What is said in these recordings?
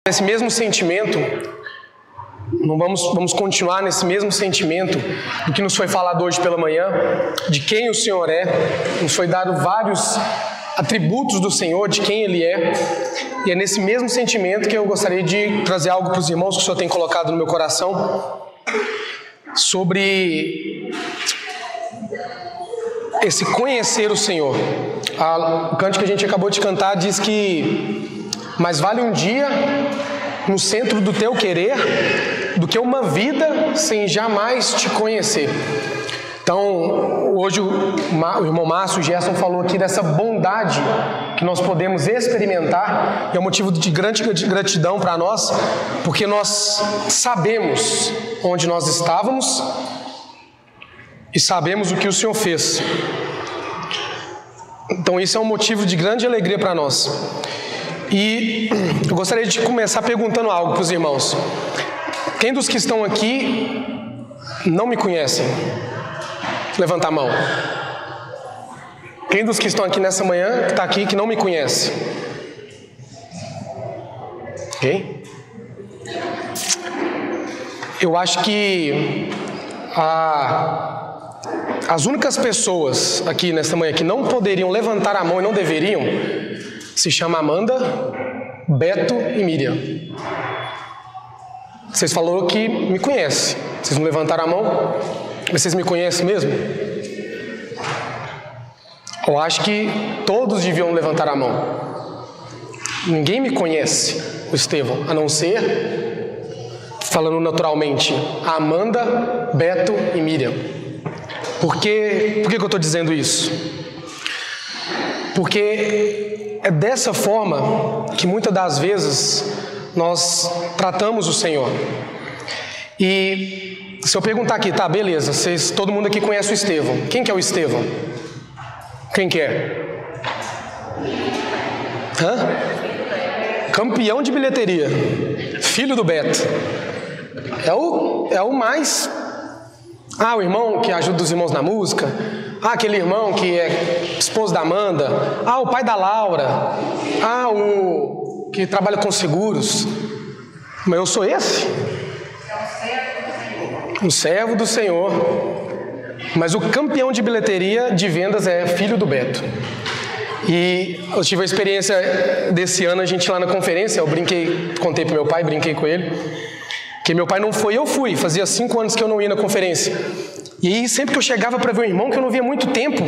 Esse mesmo sentimento, vamos continuar nesse mesmo sentimento do que nos foi falado hoje pela manhã, de quem o Senhor é. Nos foi dado vários atributos do Senhor, de quem Ele é. E é nesse mesmo sentimento que eu gostaria de trazer algo para os irmãos que o Senhor tem colocado no meu coração, sobre esse conhecer o Senhor. O canto que a gente acabou de cantar diz que mais vale um dia no centro do teu querer do que uma vida sem jamais te conhecer. Então, hoje o irmão Márcio, o Gerson, falou aqui dessa bondade que nós podemos experimentar, e é um motivo de grande gratidão para nós, porque nós sabemos onde nós estávamos e sabemos o que o Senhor fez. Então, isso é um motivo de grande alegria para nós. E eu gostaria de começar perguntando algo para os irmãos. Quem dos que estão aqui não me conhecem? Levanta a mão. Quem dos que estão aqui nessa manhã, que está aqui, que não me conhece? Ok? Eu acho que as únicas pessoas aqui nesta manhã que não poderiam levantar a mão e não deveriam, se chama Amanda, Beto e Miriam. Vocês falaram que me conhecem. Vocês não levantaram a mão? Vocês me conhecem mesmo? Eu acho que todos deviam levantar a mão. Ninguém me conhece, o Estevão, a não ser, falando naturalmente, a Amanda, Beto e Miriam. Por que eu estou dizendo isso? Porque é dessa forma que muitas das vezes nós tratamos o Senhor. E se eu perguntar aqui, tá, beleza, todo mundo aqui conhece o Estevão. Quem que é o Estevão? Quem que é? Campeão de bilheteria. Filho do Beto. É o mais... o irmão que ajuda os irmãos na música. Aquele irmão que é esposo da Amanda. O pai da Laura. O que trabalha com seguros. Mas eu sou esse? Um servo do Senhor. Mas o campeão de bilheteria de vendas é filho do Beto. E eu tive a experiência desse ano, a gente lá na conferência, eu contei pro meu pai, brinquei com ele, que meu pai não foi, eu fui. Fazia 5 anos que eu não ia na conferência. E aí sempre que eu chegava para ver um irmão que eu não via há muito tempo,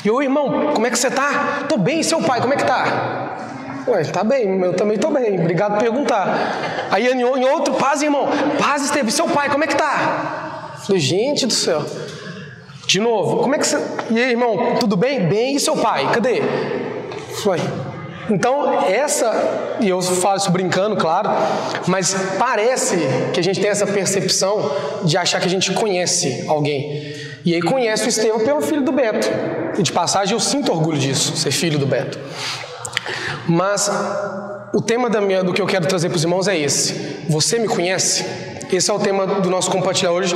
eu, irmão, como é que você tá? Tô bem, seu pai, como é que tá? Ué, tá bem, eu também tô bem, obrigado por perguntar. Aí em outro, paz, irmão, paz, Esteve, seu pai, como é que tá? Falei, gente do céu. De novo, como é que você... E aí, irmão, tudo bem? Bem, e seu pai, cadê? Falei, então e eu falo isso brincando, claro, mas parece que a gente tem essa percepção de achar que a gente conhece alguém. E aí conhece o Estevão pelo filho do Beto. E de passagem eu sinto orgulho disso, ser filho do Beto. Mas o tema do que eu quero trazer para os irmãos é esse. Você me conhece? Esse é o tema do nosso compartilhar hoje.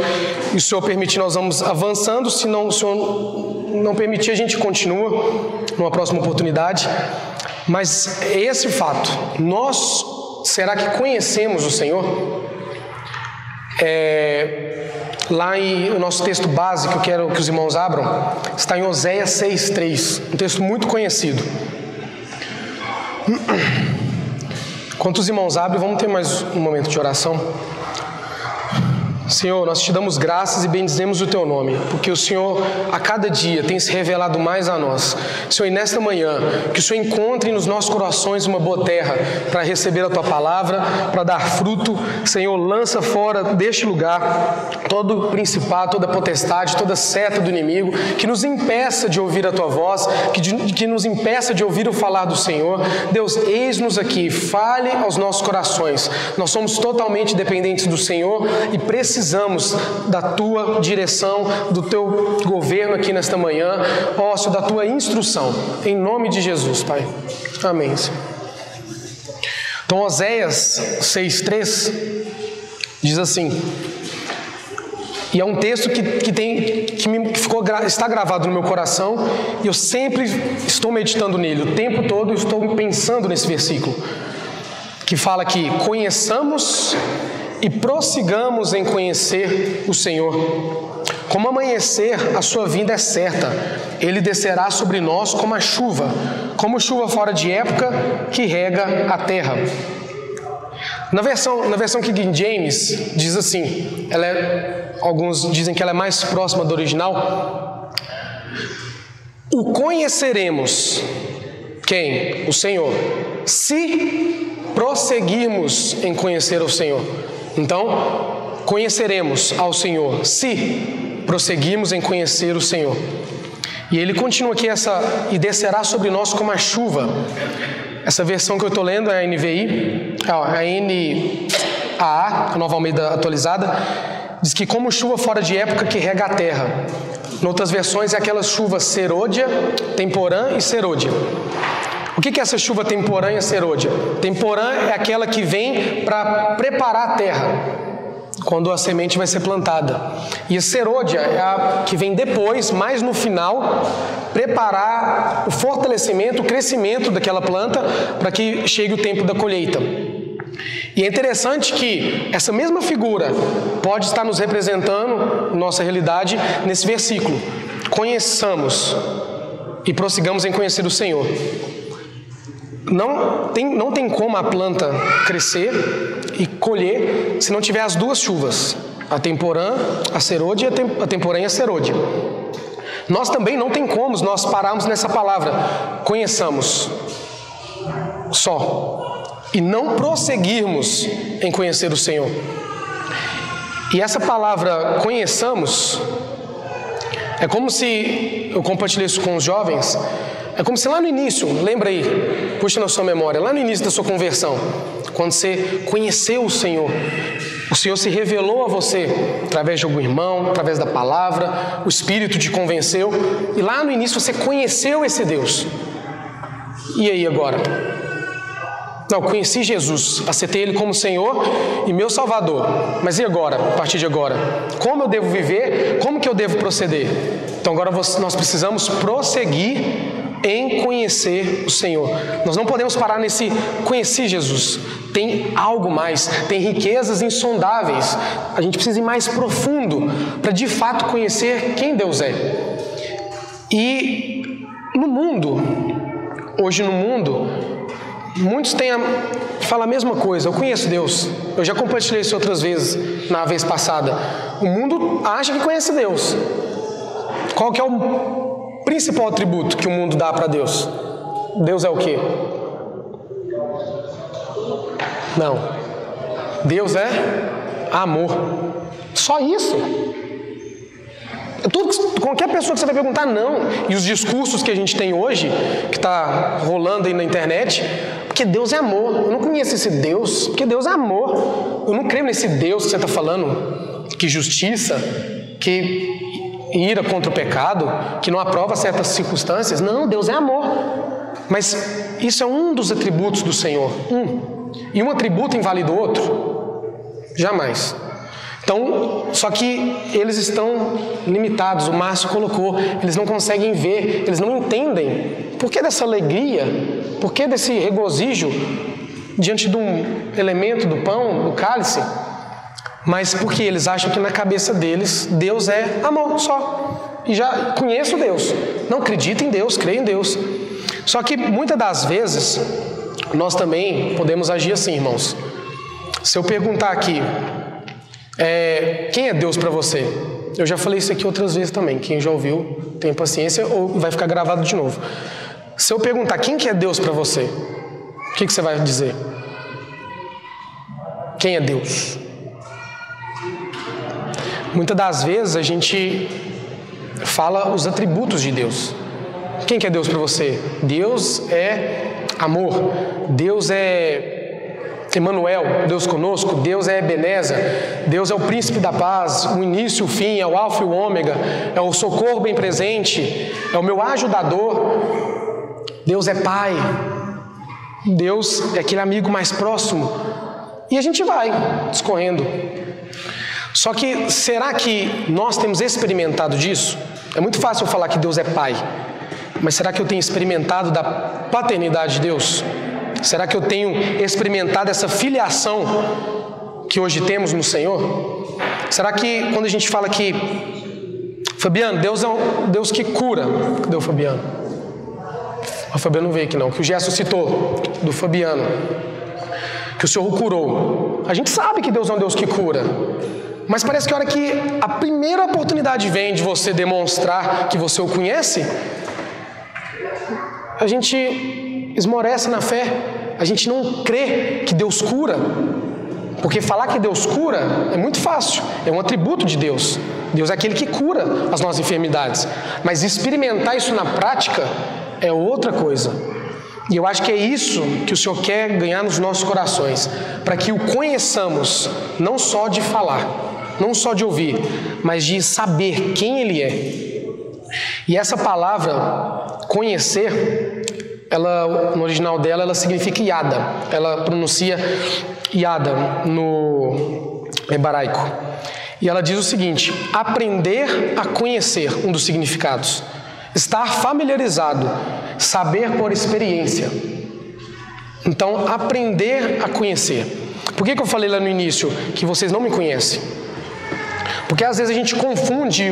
E se o Senhor permitir, nós vamos avançando. Se o Senhor não permitir, a gente continua numa próxima oportunidade. Mas esse fato, será que conhecemos o Senhor? Lá o nosso texto básico, eu quero que os irmãos abram, está em Oséias 6:3, um texto muito conhecido. Enquanto os irmãos abrem, vamos ter mais um momento de oração. Senhor, nós te damos graças e bendizemos o Teu nome, porque o Senhor a cada dia tem se revelado mais a nós. Senhor, e nesta manhã, que o Senhor encontre nos nossos corações uma boa terra para receber a Tua palavra, para dar fruto. Senhor, lança fora deste lugar todo principado, toda potestade, toda seta do inimigo, que nos impeça de ouvir a Tua voz, que nos impeça de ouvir o falar do Senhor. Deus, eis-nos aqui, fale aos nossos corações. Nós somos totalmente dependentes do Senhor e precisamos da Tua direção, do Teu governo aqui nesta manhã, Senhor, da Tua instrução, em nome de Jesus, Pai. Amém, Senhor. Então, Oséias 6:3 diz assim, e é um texto que está gravado no meu coração, e eu sempre estou meditando nele, o tempo todo eu estou pensando nesse versículo, que fala que conheçamos e prossigamos em conhecer o Senhor. Como amanhecer, a sua vinda é certa. Ele descerá sobre nós como chuva fora de época que rega a terra. Na versão King James, diz assim, alguns dizem que ela é mais próxima do original. O conheceremos, quem? O Senhor, se prosseguirmos em conhecer o Senhor. Então, conheceremos ao Senhor, se prosseguirmos em conhecer o Senhor. E ele continua aqui, e descerá sobre nós como a chuva. Essa versão que eu estou lendo é a NVI, a NAA, a Nova Almeida atualizada, diz que como chuva fora de época que rega a terra. Em outras versões é aquelas chuvas serôdia, temporã e serôdia. O que é essa chuva temporã e serôdia? Temporã é aquela que vem para preparar a terra, quando a semente vai ser plantada. E a serôdia é a que vem depois, mais no final, preparar o fortalecimento, o crescimento daquela planta para que chegue o tempo da colheita. E é interessante que essa mesma figura pode estar nos representando, nossa realidade, nesse versículo. Conheçamos e prossigamos em conhecer o Senhor. Não tem como a planta crescer e colher se não tiver as duas chuvas, a temporã, a serôdia, a temporã e a serôdia. Nós também não tem como nós pararmos nessa palavra, conheçamos, só, e não prosseguirmos em conhecer o Senhor. E essa palavra conheçamos, é como se, eu compartilhei isso com os jovens, é como se lá no início, lembra aí, puxa na sua memória, lá no início da sua conversão, quando você conheceu o Senhor se revelou a você através de algum irmão, através da palavra, o Espírito te convenceu, e lá no início você conheceu esse Deus. E aí agora? Não, conheci Jesus, aceitei Ele como Senhor e meu Salvador, mas e agora, a partir de agora? Como eu devo viver? Como que eu devo proceder? Então agora nós precisamos prosseguir em conhecer o Senhor. Nós não podemos parar nesse conhecer Jesus. Tem algo mais, tem riquezas insondáveis. A gente precisa ir mais profundo para de fato conhecer quem Deus é. E no mundo, hoje no mundo, muitos falam a mesma coisa. Eu conheço Deus. Eu já compartilhei isso outras vezes, na vez passada. O mundo acha que conhece Deus. Qual que é o principal atributo que o mundo dá para Deus? Deus é o quê? Não. Deus é amor. Só isso. Qualquer pessoa que você vai perguntar, não. E os discursos que a gente tem hoje, que está rolando aí na internet, porque Deus é amor. Eu não conheço esse Deus, porque Deus é amor. Eu não creio nesse Deus que você está falando, que justiça, que ira contra o pecado, que não aprova certas circunstâncias. Não, Deus é amor. Mas isso é um dos atributos do Senhor. E um atributo invalida o outro? Jamais. Então, só que eles estão limitados, o Márcio colocou, eles não conseguem ver, eles não entendem. Por que dessa alegria? Por que desse regozijo diante de um elemento do pão, do cálice? Mas porque eles acham que na cabeça deles, Deus é amor só. E já conheço Deus. Não acredito em Deus, creio em Deus. Só que muitas das vezes, nós também podemos agir assim, irmãos. Se eu perguntar aqui, quem é Deus para você? Eu já falei isso aqui outras vezes também. Quem já ouviu, tem paciência ou vai ficar gravado de novo. Se eu perguntar quem que é Deus para você, o que você vai dizer? Quem é Deus? Muitas das vezes a gente fala os atributos de Deus. Quem que é Deus para você? Deus é amor. Deus é Emanuel, Deus conosco. Deus é Ebenezer. Deus é o príncipe da paz, o início, o fim, é o alfa e o ômega, é o socorro bem presente, é o meu ajudador. Deus é pai. Deus é aquele amigo mais próximo. E a gente vai discorrendo. Só que, será que nós temos experimentado disso? É muito fácil eu falar que Deus é pai, mas será que eu tenho experimentado da paternidade de Deus? Será que eu tenho experimentado essa filiação que hoje temos no Senhor? Será que quando a gente fala que, Fabiano, Deus é um Deus que cura, cadê o Fabiano? O Fabiano não veio aqui não, que o Gerson citou, do Fabiano, que o Senhor o curou. A gente sabe que Deus é um Deus que cura, mas parece que a hora que a primeira oportunidade vem de você demonstrar que você o conhece, a gente esmorece na fé, a gente não crê que Deus cura, porque falar que Deus cura é muito fácil, é um atributo de Deus. Deus é aquele que cura as nossas enfermidades, mas experimentar isso na prática é outra coisa. E eu acho que é isso que o Senhor quer ganhar nos nossos corações, para que o conheçamos, não só de falar, não só de ouvir, mas de saber quem Ele é. E essa palavra, conhecer, ela, no original dela, ela significa yada. Ela pronuncia yada no hebraico. E ela diz o seguinte: aprender a conhecer, um dos significados. Estar familiarizado, saber por experiência. Então, aprender a conhecer. Por que eu falei lá no início que vocês não me conhecem? Porque às vezes a gente confunde.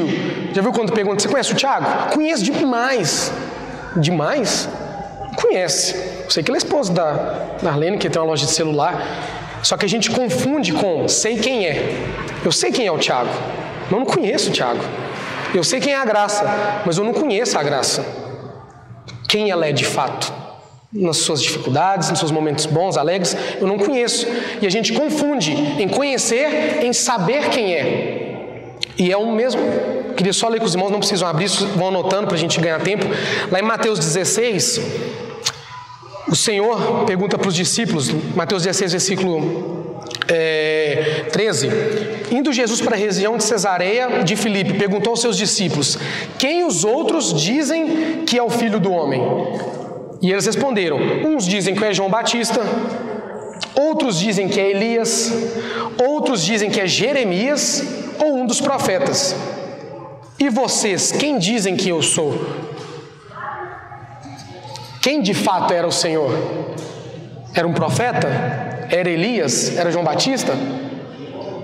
Já viu quando pergunta, você conhece o Thiago? Conheço demais. Demais? Conhece. Eu sei que ele é esposo da Arlene, que tem uma loja de celular. Só que a gente confunde com sei quem é. Eu sei quem é o Thiago, mas eu não conheço o Thiago. Eu sei quem é a Graça, mas eu não conheço a Graça. Quem ela é de fato? Nas suas dificuldades, nos seus momentos bons, alegres, eu não conheço. E a gente confunde em conhecer, em saber quem é. E é o mesmo. Queria só ler com os irmãos, não precisam abrir, vão anotando para a gente ganhar tempo. Lá em Mateus 16, o Senhor pergunta para os discípulos, Mateus 16, versículo 13. Indo Jesus para a região de Cesareia de Filipe, perguntou aos seus discípulos: quem os outros dizem que é o Filho do Homem? E eles responderam: uns dizem que é João Batista, outros dizem que é Elias, outros dizem que é Jeremias ou um dos profetas. E vocês, quem dizem que eu sou? Quem de fato era o Senhor? Era um profeta? Era Elias? Era João Batista?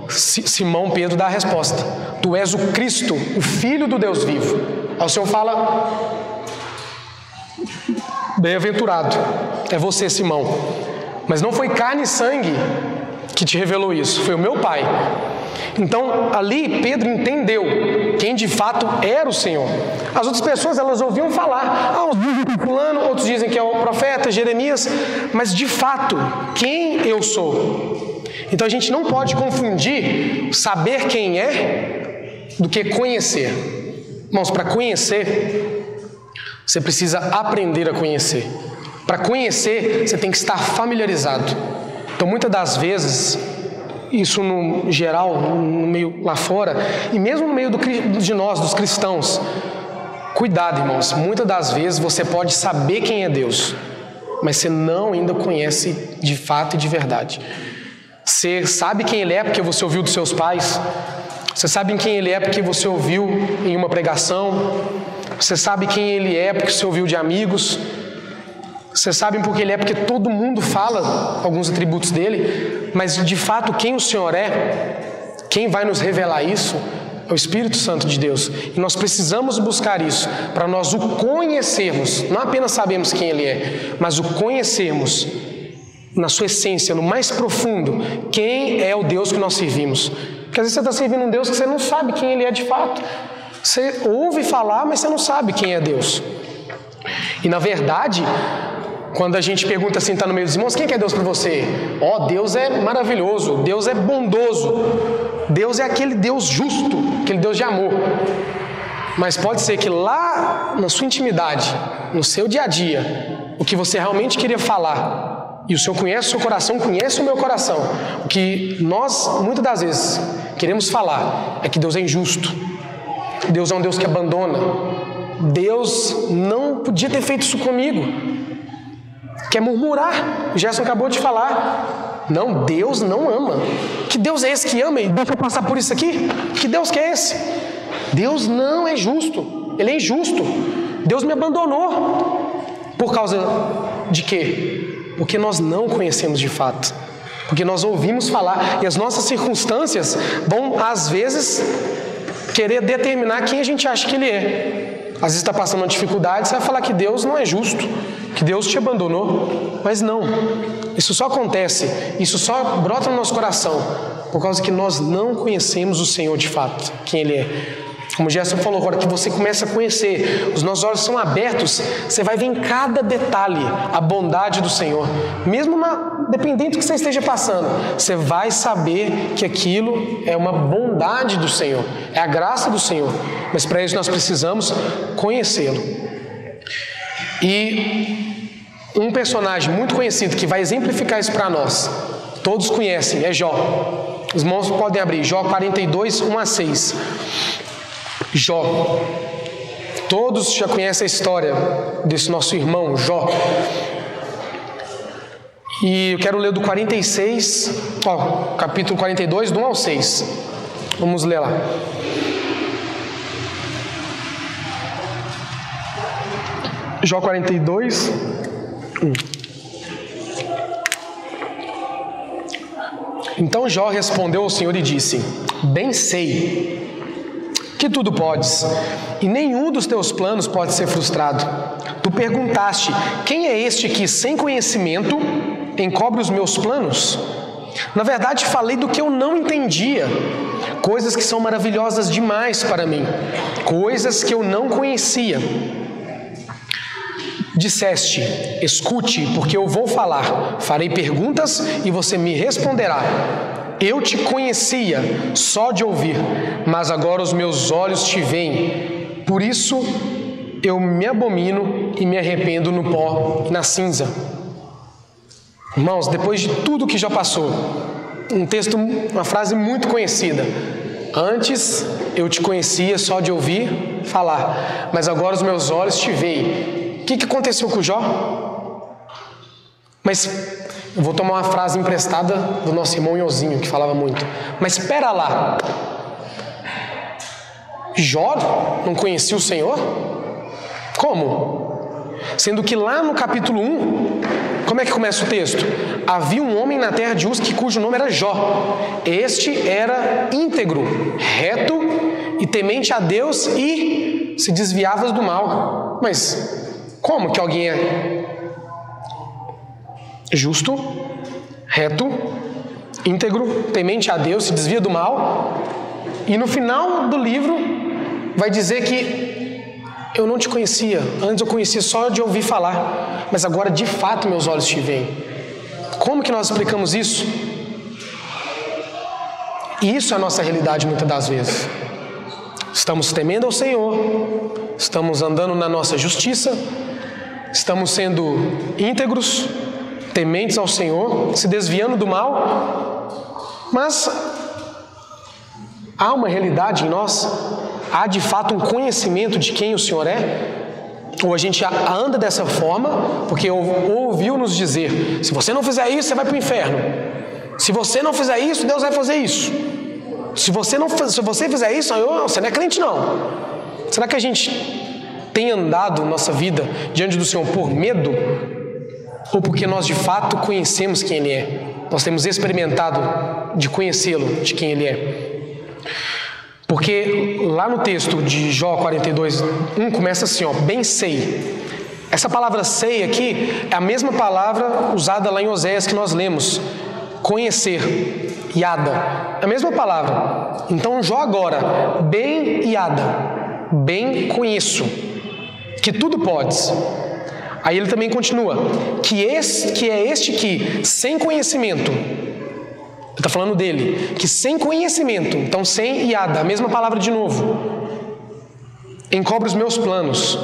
Simão Pedro dá a resposta: tu és o Cristo, o Filho do Deus vivo. Aí o Senhor fala: bem-aventurado é você, Simão, mas não foi carne e sangue que te revelou isso, foi o meu Pai. Então ali Pedro entendeu quem de fato era o Senhor. As outras pessoas, elas ouviam falar, uns dizem que é fulano, outros dizem que é o profeta Jeremias, mas de fato, quem eu sou? Então a gente não pode confundir saber quem é do que conhecer. Irmãos, para conhecer, você precisa aprender a conhecer. Para conhecer, você tem que estar familiarizado. Então muitas das vezes, isso no geral, no meio lá fora, e mesmo no meio de nós, dos cristãos, cuidado, irmãos, muitas das vezes você pode saber quem é Deus, mas você não ainda conhece de fato e de verdade. Você sabe quem Ele é porque você ouviu dos seus pais, você sabe quem Ele é porque você ouviu em uma pregação, você sabe quem Ele é porque você ouviu de amigos, você sabe porque Ele é porque todo mundo fala alguns atributos dEle, mas de fato quem o Senhor é, quem vai nos revelar isso, é o Espírito Santo de Deus. E nós precisamos buscar isso, para nós o conhecermos, não apenas sabemos quem Ele é, mas o conhecermos na sua essência, no mais profundo, quem é o Deus que nós servimos. Porque às vezes você está servindo um Deus que você não sabe quem Ele é de fato. Você ouve falar, mas você não sabe quem é Deus. E na verdade, quando a gente pergunta assim, está no meio dos irmãos, quem que é Deus para você? Deus é maravilhoso, Deus é bondoso, Deus é aquele Deus justo, aquele Deus de amor. Mas pode ser que lá na sua intimidade, no seu dia a dia, o que você realmente queria falar, e o Senhor conhece o seu coração, conhece o meu coração, o que nós, muitas das vezes, queremos falar é que Deus é injusto, Deus é um Deus que abandona, Deus não podia ter feito isso comigo. Quer murmurar? O Gerson acabou de falar. Não, Deus não ama. Que Deus é esse que ama e deixa eu passar por isso aqui? Que Deus que é esse? Deus não é justo. Ele é injusto. Deus me abandonou. Por causa de quê? Porque nós não conhecemos de fato. Porque nós ouvimos falar e as nossas circunstâncias vão, às vezes, querer determinar quem a gente acha que Ele é. Às vezes está passando uma dificuldade, você vai falar que Deus não é justo, que Deus te abandonou. Mas não, isso só acontece, isso só brota no nosso coração, por causa que nós não conhecemos o Senhor de fato, quem Ele é. Como o Gerson falou agora, que você começa a conhecer, os nossos olhos são abertos, você vai ver em cada detalhe a bondade do Senhor. Mesmo dependendo do que você esteja passando, você vai saber que aquilo é uma bondade do Senhor, é a graça do Senhor. Mas para isso nós precisamos conhecê-lo. E um personagem muito conhecido que vai exemplificar isso para nós, todos conhecem, é Jó. Os irmãos podem abrir, Jó 42, 1 a 6. Jó. Todos já conhecem a história desse nosso irmão Jó. E eu quero ler do 46, capítulo 42, do 1 ao 6. Vamos ler lá. Jó 42, 1. Então Jó respondeu ao Senhor e disse: Bem sei que tudo podes, e nenhum dos teus planos pode ser frustrado. Tu perguntaste: quem é este que, sem conhecimento, encobre os meus planos? Na verdade, falei do que eu não entendia, coisas que são maravilhosas demais para mim, coisas que eu não conhecia. Disseste: escute, porque eu vou falar, farei perguntas e você me responderá. Eu te conhecia só de ouvir, mas agora os meus olhos te veem. Por isso eu me abomino e me arrependo no pó e na cinza. Irmãos, depois de tudo que já passou, um texto, uma frase muito conhecida. Antes eu te conhecia só de ouvir falar, mas agora os meus olhos te veem. O que aconteceu com Jó? Mas eu vou tomar uma frase emprestada do nosso irmão Iozinho, que falava muito. Mas espera lá. Jó não conhecia o Senhor? Como? Sendo que lá no capítulo 1, como é que começa o texto? Havia um homem na terra de Uz cujo nome era Jó. Este era íntegro, reto e temente a Deus e se desviava do mal. Mas como que alguém é justo, reto, íntegro, temente a Deus, se desvia do mal, e no final do livro vai dizer que eu não te conhecia, antes eu conhecia só de ouvir falar, mas agora de fato meus olhos te veem. Como que nós explicamos isso? Isso é a nossa realidade muitas das vezes. Estamos temendo ao Senhor, estamos andando na nossa justiça, estamos sendo íntegros, tementes ao Senhor, se desviando do mal, mas há uma realidade em nós, há de fato um conhecimento de quem o Senhor é, ou a gente anda dessa forma, porque ouviu nos dizer, se você não fizer isso, você vai para o inferno, se você não fizer isso, Deus vai fazer isso, se você fizer isso, você não é crente não. Será que a gente tem andado nossa vida diante do Senhor por medo, ou porque nós de fato conhecemos quem Ele é? Nós temos experimentado de conhecê-lo, de quem Ele é. Porque lá no texto de Jó 42, 1 começa assim, bem sei. Essa palavra sei aqui é a mesma palavra usada lá em Oséias que nós lemos. Conhecer, yada, é a mesma palavra. Então Jó agora, bem yada, bem conheço, que tudo podes. Aí ele também continua, que é este que, sem conhecimento, ele está falando dele, que sem conhecimento, então sem iada, a mesma palavra de novo, encobre os meus planos.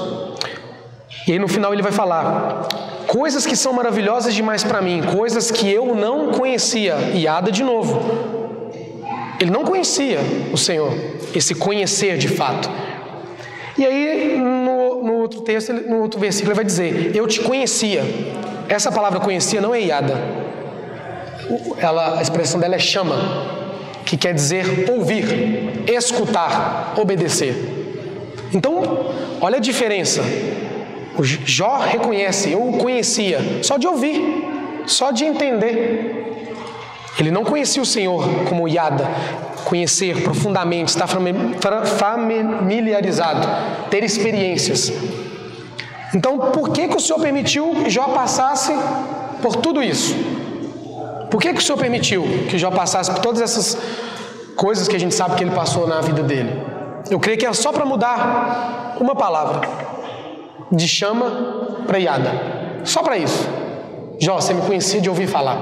E aí no final ele vai falar, coisas que são maravilhosas demais para mim, coisas que eu não conhecia, iada de novo. Ele não conhecia o Senhor, esse conhecer de fato. E aí, no outro texto, no outro versículo, ele vai dizer, eu te conhecia. Essa palavra conhecia não é iada. A expressão dela é chama, que quer dizer ouvir, escutar, obedecer. Então, olha a diferença. O Jó reconhece, eu o conhecia, só de ouvir. só de entender. Ele não conhecia o Senhor como Yada, conhecer profundamente, estar familiarizado, ter experiências. Então, por que o Senhor permitiu que Jó passasse por tudo isso? Por que o Senhor permitiu que Jó passasse por todas essas coisas que a gente sabe que ele passou na vida dele? Eu creio que é só para mudar uma palavra, de Chama para Yada. Só para isso. Jó, você me conhecia de ouvir falar,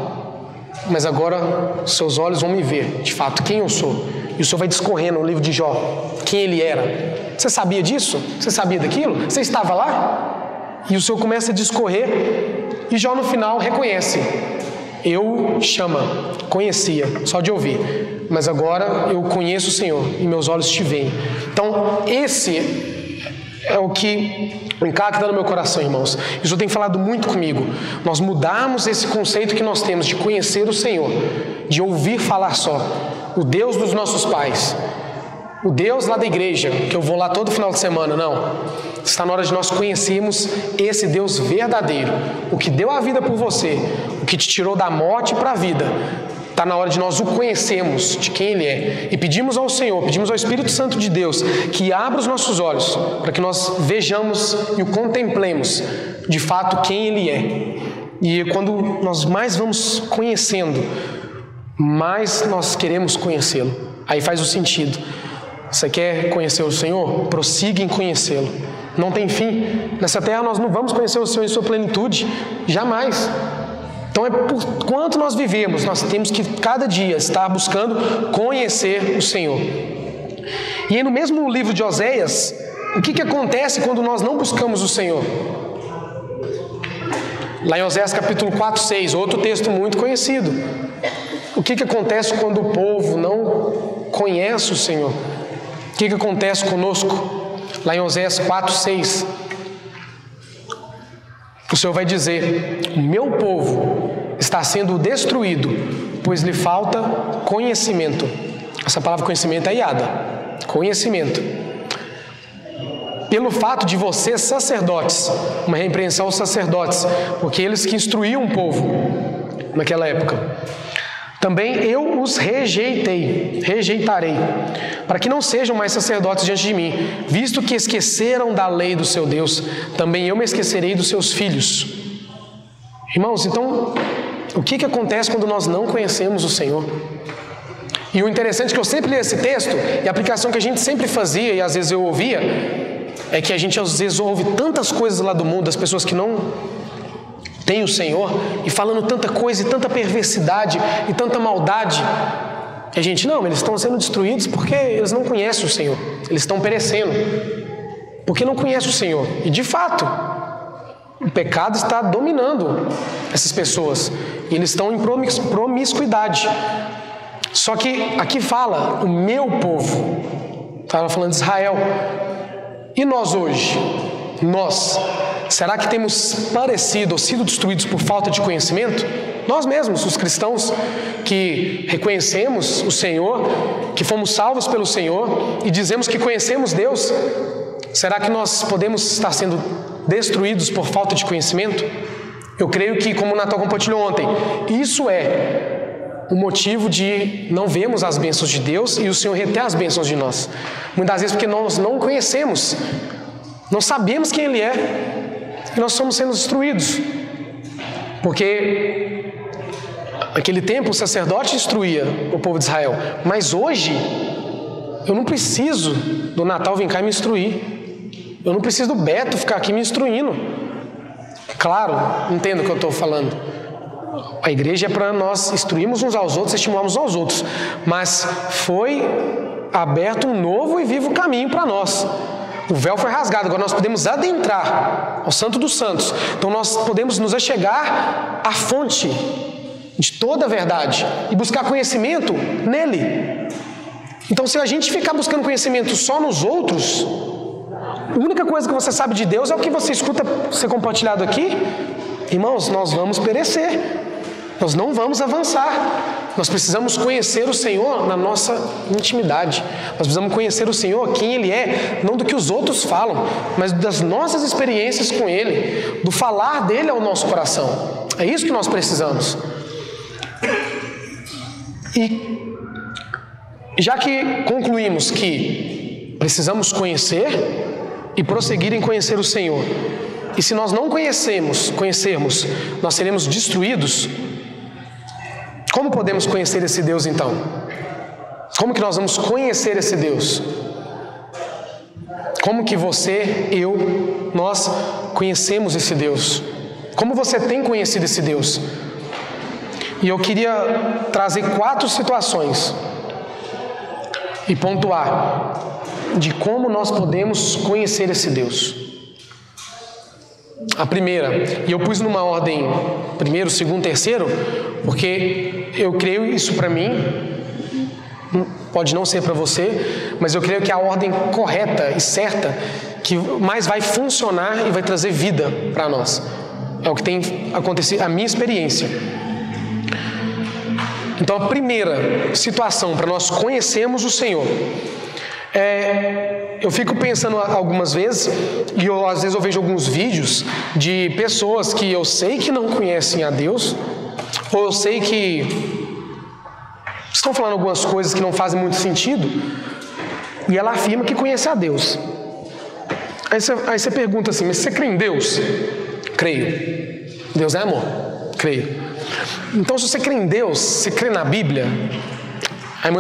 mas agora seus olhos vão me ver, de fato, quem eu sou. E o Senhor vai discorrendo no livro de Jó, quem ele era. Você sabia disso? Você sabia daquilo? Você estava lá? E o Senhor começa a discorrer, e Jó no final reconhece. Eu, Chama, conhecia, só de ouvir, mas agora eu conheço o Senhor, e meus olhos te veem. Então, esse é o que encaixa no meu coração, irmãos. Isso tem falado muito comigo. Nós mudarmos esse conceito que nós temos de conhecer o Senhor, de ouvir falar só, o Deus dos nossos pais, o Deus lá da igreja, que eu vou lá todo final de semana, não. Está na hora de nós conhecermos esse Deus verdadeiro, o que deu a vida por você, o que te tirou da morte para a vida. Está na hora de nós o conhecermos de quem Ele é e pedimos ao Senhor, pedimos ao Espírito Santo de Deus que abra os nossos olhos para que nós vejamos e o contemplemos de fato quem Ele é. E quando nós mais vamos conhecendo, mais nós queremos conhecê-lo. Aí faz o sentido. Você quer conhecer o Senhor? Prossiga em conhecê-lo. Não tem fim. Nessa terra nós não vamos conhecer o Senhor em sua plenitude, jamais. Então é por quanto nós vivemos, nós temos que cada dia estar buscando conhecer o Senhor. E aí no mesmo livro de Oséias, o que acontece quando nós não buscamos o Senhor? Lá em Oséias capítulo 4, 6, outro texto muito conhecido. O que acontece quando o povo não conhece o Senhor? O que acontece conosco? Lá em Oséias 4, 6, o Senhor vai dizer: o meu povo está sendo destruído, pois lhe falta conhecimento. Essa palavra conhecimento é Yada, conhecimento. Pelo fato de vocês sacerdotes, uma repreensão aos sacerdotes, porque eles que instruíam o povo naquela época. Também eu os rejeitarei, para que não sejam mais sacerdotes diante de mim, visto que esqueceram da lei do seu Deus, também eu me esquecerei dos seus filhos. Irmãos, então, o que acontece quando nós não conhecemos o Senhor? E o interessante é que eu sempre li esse texto, e a aplicação que a gente sempre fazia, e às vezes eu ouvia, é que a gente às vezes ouve tantas coisas lá do mundo, das pessoas que não tem o Senhor, e falando tanta coisa, e tanta perversidade, e tanta maldade, e a gente, não, eles estão sendo destruídos porque eles não conhecem o Senhor, eles estão perecendo, porque não conhecem o Senhor, e de fato, o pecado está dominando essas pessoas, e eles estão em promiscuidade. Só que aqui fala, o meu povo, estava falando de Israel, e nós hoje, nós, será que temos parecido ou sido destruídos por falta de conhecimento? Nós mesmos, os cristãos que reconhecemos o Senhor, que fomos salvos pelo Senhor e dizemos que conhecemos Deus, será que nós podemos estar sendo destruídos por falta de conhecimento? Eu creio que, como o Natal compartilhou ontem, isso é o motivo de não vermos as bênçãos de Deus e o Senhor reter as bênçãos de nós. Muitas vezes porque nós não conhecemos, não sabemos quem Ele é, e nós somos sendo destruídos. Porque naquele tempo o sacerdote instruía o povo de Israel, mas hoje eu não preciso do Natal vir cá me instruir, eu não preciso do Beto ficar aqui me instruindo. Claro, entendo o que eu estou falando. A igreja é para nós instruirmos uns aos outros, estimularmos uns aos outros, mas foi aberto um novo e vivo caminho para nós. O véu foi rasgado, agora nós podemos adentrar ao Santo dos Santos. Então nós podemos nos achegar à fonte de toda a verdade e buscar conhecimento nele. Então se a gente ficar buscando conhecimento só nos outros, a única coisa que você sabe de Deus é o que você escuta ser compartilhado aqui. Irmãos, nós vamos perecer, nós não vamos avançar. Nós precisamos conhecer o Senhor na nossa intimidade. Nós precisamos conhecer o Senhor, quem Ele é, não do que os outros falam, mas das nossas experiências com Ele, do falar dEle ao nosso coração. É isso que nós precisamos. E já que concluímos que precisamos conhecer e prosseguir em conhecer o Senhor, e se nós não conhecermos, nós seremos destruídos, como podemos conhecer esse Deus então? Como que nós vamos conhecer esse Deus? Como que você, eu, nós conhecemos esse Deus? Como você tem conhecido esse Deus? E eu queria trazer 4 situações e pontuar de como nós podemos conhecer esse Deus. A primeira, e eu pus numa ordem primeiro, segundo, terceiro, porque eu creio isso para mim, pode não ser para você, mas eu creio que a ordem correta e certa que mais vai funcionar e vai trazer vida para nós. É o que tem acontecido, a minha experiência. Então, a primeira situação para nós conhecermos o Senhor eu fico pensando algumas vezes, e às vezes eu vejo alguns vídeos de pessoas que eu sei que não conhecem a Deus, ou eu sei que estão falando algumas coisas que não fazem muito sentido, e ela afirma que conhece a Deus. Aí você pergunta assim, mas você crê em Deus? Creio. Deus é amor? Creio. Então, se você crê em Deus, você crê na Bíblia? Aí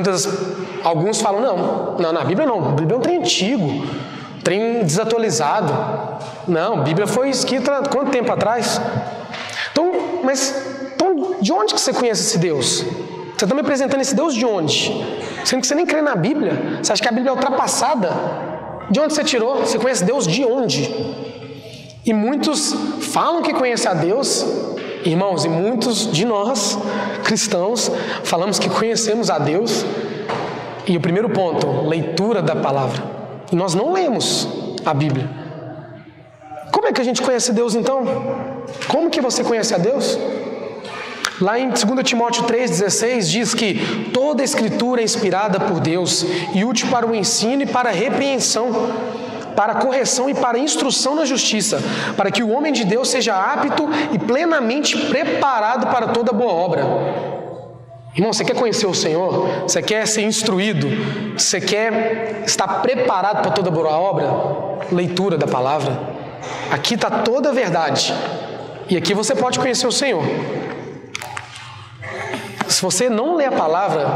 alguns falam, não, na Bíblia não, a Bíblia é um trem antigo, trem desatualizado. Não, a Bíblia foi escrita há quanto tempo atrás? Então, de onde que você conhece esse Deus? Você está me apresentando esse Deus de onde? Sendo que você nem crê na Bíblia, você acha que a Bíblia é ultrapassada? De onde você tirou? Você conhece Deus de onde? E muitos falam que conhecem a Deus, irmãos, e muitos de nós, cristãos, falamos que conhecemos a Deus. E o primeiro ponto, leitura da palavra. E nós não lemos a Bíblia. Como é que a gente conhece Deus então? Como que você conhece a Deus? Lá em 2 Timóteo 3,16 diz que toda a Escritura é inspirada por Deus e útil para o ensino e para a repreensão, para a correção e para a instrução na justiça, para que o homem de Deus seja apto e plenamente preparado para toda boa obra. Irmão, você quer conhecer o Senhor? Você quer ser instruído? Você quer estar preparado para toda boa obra? Leitura da palavra. Aqui está toda a verdade. E aqui você pode conhecer o Senhor. Se você não lê a palavra,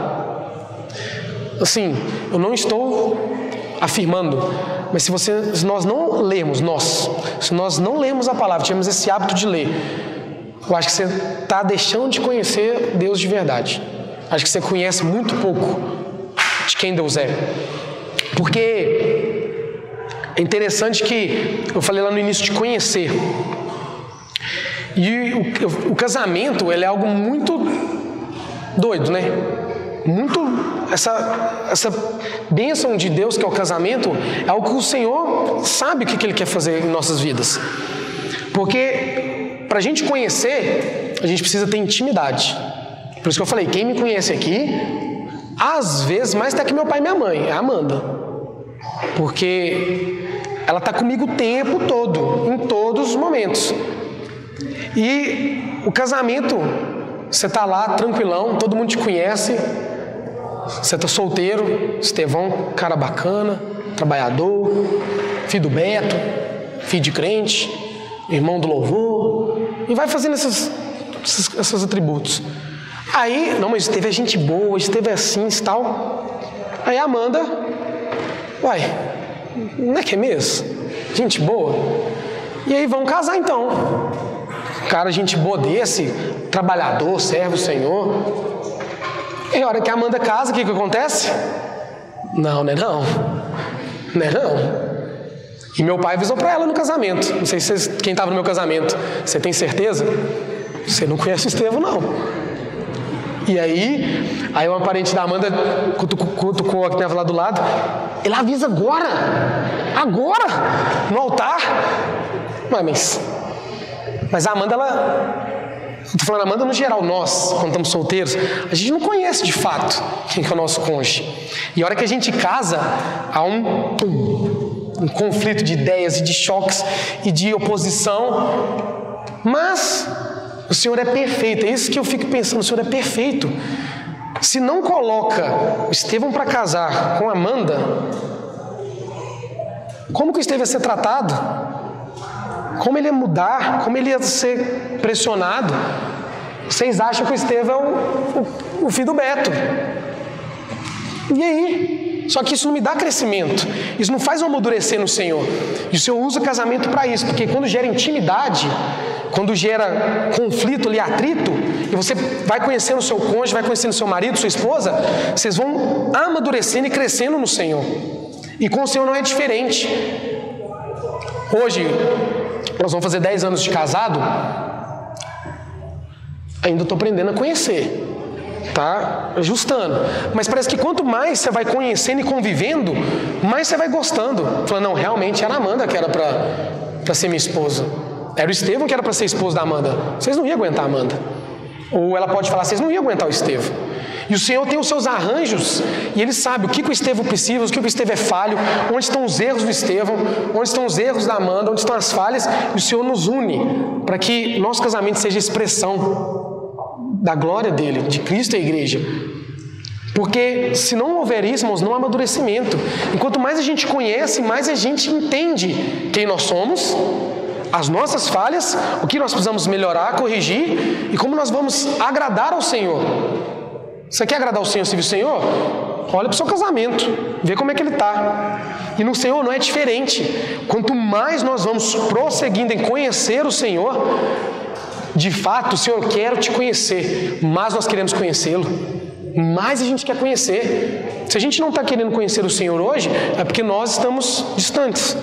assim, eu não estou afirmando, mas se nós não lemos a palavra, tivemos esse hábito de ler, eu acho que você está deixando de conhecer Deus de verdade. Acho que você conhece muito pouco de quem Deus é. Porque é interessante que eu falei lá no início de conhecer. E o casamento, ele é algo muito doido, né? Essa bênção de Deus que é o casamento é algo que o Senhor sabe o que Ele quer fazer em nossas vidas. Porque para a gente conhecer, a gente precisa ter intimidade. Por isso que eu falei, quem me conhece aqui, às vezes, mais até que meu pai e minha mãe, é a Amanda. Porque ela está comigo o tempo todo, em todos os momentos. E o casamento, você está lá tranquilão, todo mundo te conhece, você está solteiro, Estevão, cara bacana, trabalhador, filho do Beto, filho de crente, irmão do louvor, e vai fazendo esses atributos. Aí, não, mas Esteve é gente boa, Esteve é assim e tal. Aí a Amanda, uai, não é que é mesmo? Gente boa. E aí vão casar então. Cara, gente boa desse, trabalhador, serve o Senhor. E a hora que a Amanda casa, o que acontece? Não é não. Não é não. E meu pai avisou para ela no casamento. Não sei se quem estava no meu casamento. Você tem certeza? Você não conhece o Estevão, não. E aí uma parente da Amanda cutucou a que estava lá do lado. Ele avisa agora, no altar. Mas a Amanda, eu tô falando Amanda no geral, nós, quando estamos solteiros, a gente não conhece de fato quem que é o nosso cônjuge. E a hora que a gente casa, há um conflito de ideias e de choques e de oposição. Mas O Senhor é perfeito. É isso que eu fico pensando, o Senhor é perfeito. Se não coloca o Estevão para casar com Amanda, como que o Estevão ia ser tratado? Como ele ia mudar? Como ele ia ser pressionado? Vocês acham que o Estevão é o filho do Beto. E aí? Só que isso não me dá crescimento. Isso não faz eu amadurecer no Senhor. E o Senhor usa o casamento para isso. Porque quando gera intimidade, quando gera conflito ali, atrito, e você vai conhecendo o seu cônjuge, vai conhecendo o seu marido, sua esposa, vocês vão amadurecendo e crescendo no Senhor. E com o Senhor não é diferente. Hoje, nós vamos fazer 10 anos de casado. Ainda estou aprendendo a conhecer, tá? Ajustando. Mas parece que quanto mais você vai conhecendo e convivendo, mais você vai gostando. Falando, não, realmente era a Amanda que era para ser minha esposa. Era o Estevão que era para ser esposo da Amanda. Vocês não iam aguentar a Amanda. Ou ela pode falar, vocês não iam aguentar o Estevão. E o Senhor tem os seus arranjos, e Ele sabe o que o Estevão precisa, o que o Estevão é falho, onde estão os erros do Estevão, onde estão os erros da Amanda, onde estão as falhas, e o Senhor nos une para que nosso casamento seja expressão da glória dEle, de Cristo e a igreja. Porque se não houver isso, irmãos, não há amadurecimento. Enquanto mais a gente conhece, mais a gente entende quem nós somos, as nossas falhas, o que nós precisamos melhorar, corrigir, e como nós vamos agradar ao Senhor. Você quer agradar ao Senhor, servir o Senhor? Olha para o seu casamento, vê como é que ele está. E no Senhor não é diferente. Quanto mais nós vamos prosseguindo em conhecer o Senhor, de fato, o Senhor quer te conhecer, mas nós queremos conhecê-lo. Mais a gente quer conhecer. Se a gente não está querendo conhecer o Senhor hoje, é porque nós estamos distantes.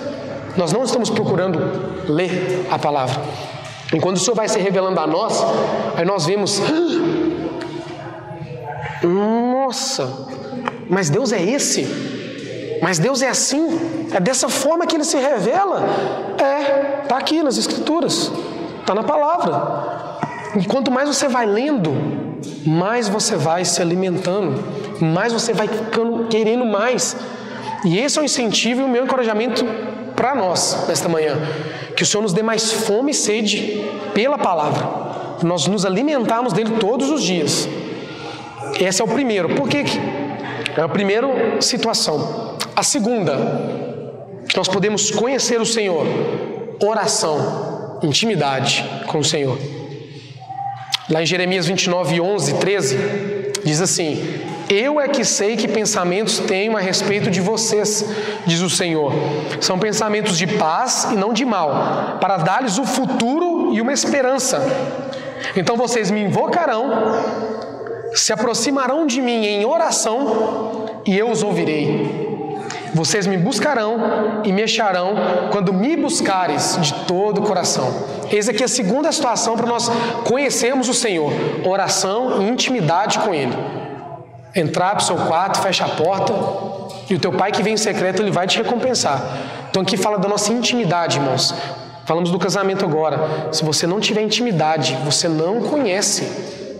Nós não estamos procurando ler a palavra. E quando o Senhor vai se revelando a nós, aí nós vemos... Nossa, mas Deus é esse? Mas Deus é assim? É dessa forma que Ele se revela? Está aqui nas Escrituras, está na palavra. E quanto mais você vai lendo, mais você vai se alimentando, mais você vai ficando querendo mais. E esse é o incentivo e o meu encorajamento para nós nesta manhã, que o Senhor nos dê mais fome e sede pela palavra, nós nos alimentarmos dele todos os dias. Esse é o primeiro. Por que? É a primeira situação. A segunda, nós podemos conhecer o Senhor, oração, intimidade com o Senhor. Lá em Jeremias 29, 11, 13, diz assim: eu é que sei que pensamentos tenho a respeito de vocês, diz o Senhor. São pensamentos de paz e não de mal, para dar-lhes o futuro e uma esperança. Então vocês me invocarão, se aproximarão de mim em oração, e eu os ouvirei. Vocês me buscarão e me acharão quando me buscares de todo o coração. Eis aqui a segunda situação para nós conhecermos o Senhor: oração e intimidade com Ele. Entrar para o seu quarto, fecha a porta, e o teu Pai que vem em secreto, Ele vai te recompensar. Então aqui fala da nossa intimidade, irmãos. Falamos do casamento agora. Se você não tiver intimidade, você não conhece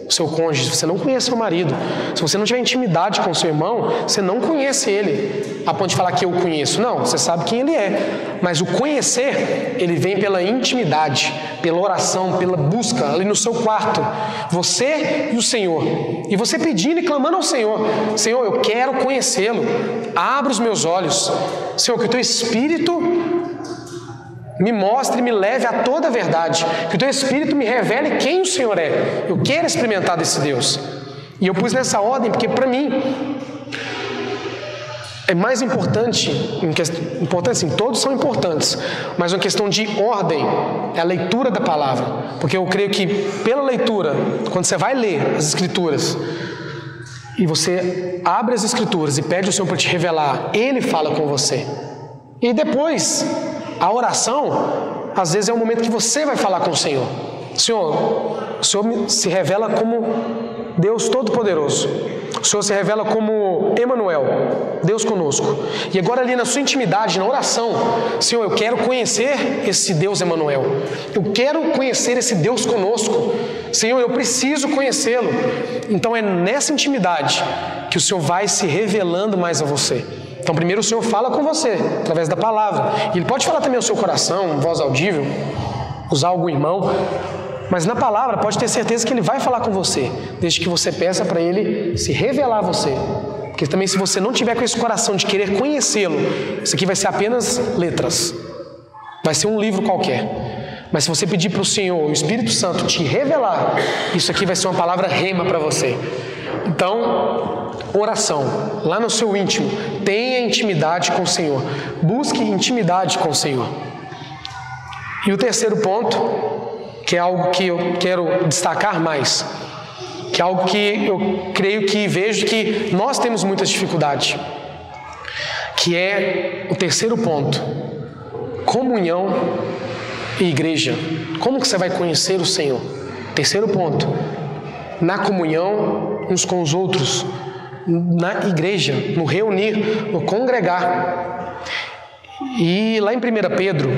o seu cônjuge, se você não conhece seu marido, se você não tiver intimidade com o seu irmão, você não conhece ele, a ponto de falar que eu o conheço. Não, você sabe quem ele é, mas o conhecer, ele vem pela intimidade, pela oração, pela busca, ali no seu quarto, você e o Senhor, e você pedindo e clamando ao Senhor: Senhor, eu quero conhecê-lo, abre os meus olhos, Senhor, que o teu Espírito me mostre e me leve a toda a verdade, que o teu Espírito me revele quem o Senhor é. Eu quero experimentar desse Deus. E eu pus nessa ordem porque para mim é mais importante, sim, todos são importantes, mas uma questão de ordem é a leitura da palavra, porque eu creio que pela leitura, quando você vai ler as Escrituras e você abre as Escrituras e pede ao Senhor para te revelar, Ele fala com você. E depois a oração, às vezes é o momento que você vai falar com o Senhor. O Senhor se revela como Deus Todo-Poderoso. O Senhor se revela como Emanuel, Deus conosco. E agora ali na sua intimidade, na oração: Senhor, eu quero conhecer esse Deus Emanuel. Eu quero conhecer esse Deus conosco. Senhor, eu preciso conhecê-lo. Então é nessa intimidade que o Senhor vai se revelando mais a você. Então primeiro o Senhor fala com você, através da palavra. E Ele pode falar também ao seu coração, voz audível, usar algum irmão. Mas na palavra, pode ter certeza que Ele vai falar com você, desde que você peça para Ele se revelar a você. Porque também se você não tiver com esse coração de querer conhecê-lo, isso aqui vai ser apenas letras. Vai ser um livro qualquer. Mas se você pedir para o Senhor, o Espírito Santo, te revelar, isso aqui vai ser uma palavra rema para você. Então, oração, lá no seu íntimo, tenha intimidade com o Senhor. Busque intimidade com o Senhor. E o terceiro ponto, que é algo que eu quero destacar mais, que é algo que eu creio que vejo que nós temos muita dificuldade, que é o terceiro ponto, comunhão e igreja. Como que você vai conhecer o Senhor? Terceiro ponto, na comunhão uns com os outros, na igreja, no reunir, no congregar. E lá em 1 Pedro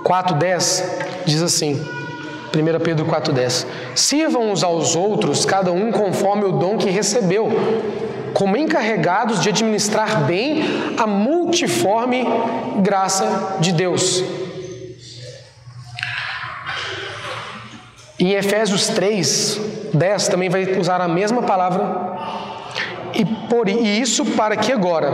4,10 diz assim, 1 Pedro 4,10: sirvam uns aos outros, cada um conforme o dom que recebeu, como encarregados de administrar bem a multiforme graça de Deus. Em Efésios 3:10 também vai usar a mesma palavra, e isso para que agora,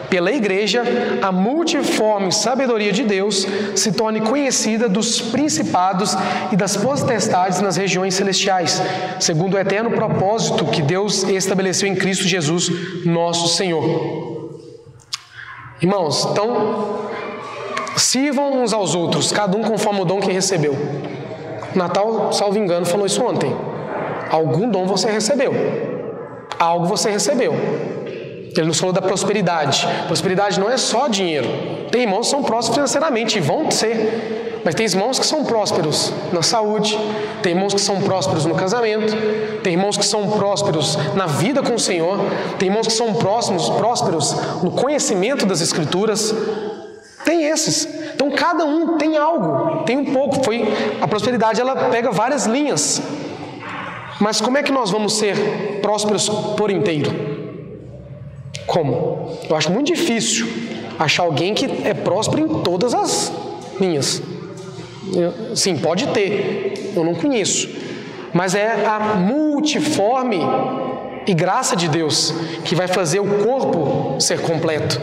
pela igreja, a multiforme sabedoria de Deus se torne conhecida dos principados e das potestades nas regiões celestiais, segundo o eterno propósito que Deus estabeleceu em Cristo Jesus, nosso Senhor. Irmãos, então, sirvam uns aos outros, cada um conforme o dom que recebeu. Natal, salvo engano, falou isso ontem. Algum dom você recebeu. Algo você recebeu. Ele nos falou da prosperidade. Prosperidade não é só dinheiro. Tem irmãos que são prósperos financeiramente, e vão ser. Mas tem irmãos que são prósperos na saúde. Tem irmãos que são prósperos no casamento. Tem irmãos que são prósperos na vida com o Senhor. Tem irmãos que são prósperos no conhecimento das Escrituras. Tem esses. Então cada um tem algo, tem um pouco. A prosperidade, ela pega várias linhas. Mas como é que nós vamos ser prósperos por inteiro? Como? Eu acho muito difícil achar alguém que é próspero em todas as linhas. Sim, pode ter, eu não conheço. Mas é a multiforme e graça de Deus que vai fazer o corpo ser completo.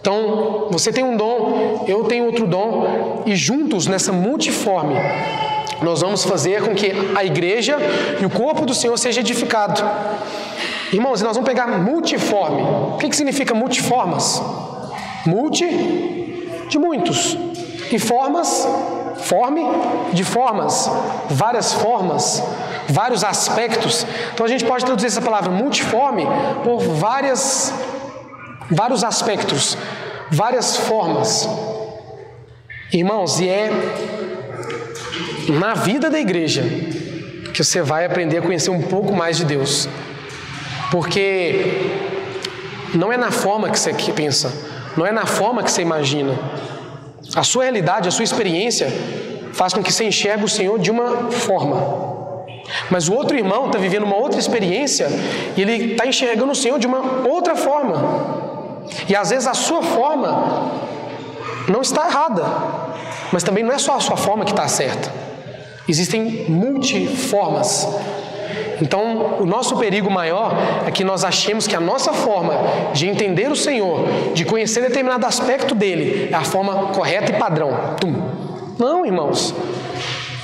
Então, você tem um dom, eu tenho outro dom, e juntos nessa multiforme, nós vamos fazer com que a igreja e o corpo do Senhor seja edificado. Irmãos, nós vamos pegar multiforme. O que significa multiformas? Multi de muitos. E formas, forme de formas. Várias formas, vários aspectos. Então a gente pode traduzir essa palavra multiforme por vários aspectos, várias formas. Irmãos, e é na vida da igreja que você vai aprender a conhecer um pouco mais de Deus. Porque não é na forma que você pensa, não é na forma que você imagina. A sua realidade, a sua experiência faz com que você enxergue o Senhor de uma forma. Mas o outro irmão está vivendo uma outra experiência e ele está enxergando o Senhor de uma outra forma. E às vezes a sua forma não está errada, mas também não é só a sua forma que está certa. Existem multiformas. Então, o nosso perigo maior é que nós achemos que a nossa forma de entender o Senhor, de conhecer determinado aspecto dele, é a forma correta e padrão. Não, irmãos.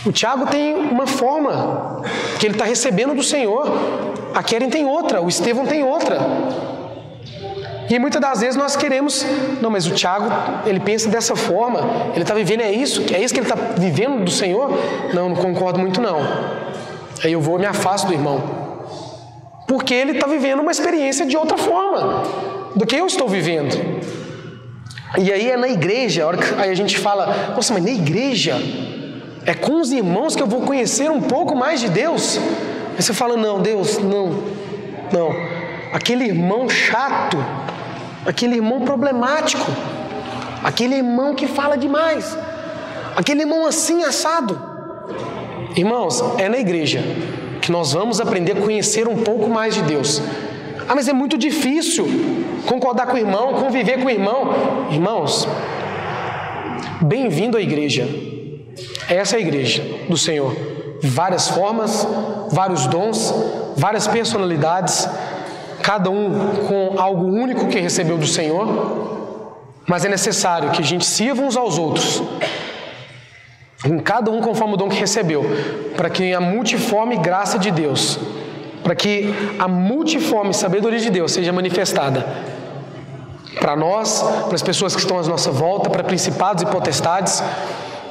O Tiago tem uma forma que ele está recebendo do Senhor. A Keren tem outra, o Estevão tem outra. E muitas das vezes nós queremos, não, mas o Tiago, ele pensa dessa forma, ele está vivendo, é isso que ele está vivendo do Senhor? Não concordo muito não. Aí eu vou e me afasto do irmão. Porque ele está vivendo uma experiência de outra forma do que eu estou vivendo. E aí é na igreja, aí a gente fala, nossa, mas na igreja é com os irmãos que eu vou conhecer um pouco mais de Deus. Aí você fala, não, Deus, não. Aquele irmão chato, aquele irmão problemático, aquele irmão que fala demais, aquele irmão assim assado. Irmãos, é na igreja que nós vamos aprender a conhecer um pouco mais de Deus. Ah, mas é muito difícil concordar com o irmão, conviver com o irmão. Irmãos, bem-vindo à igreja. Essa é a igreja. do Senhor. Várias formas, vários dons, várias personalidades, cada um com algo único que recebeu do Senhor, mas é necessário que a gente sirva uns aos outros, em cada um conforme o dom que recebeu, para que a multiforme graça de Deus, para que a multiforme sabedoria de Deus seja manifestada para nós, para as pessoas que estão à nossa volta, para principados e potestades.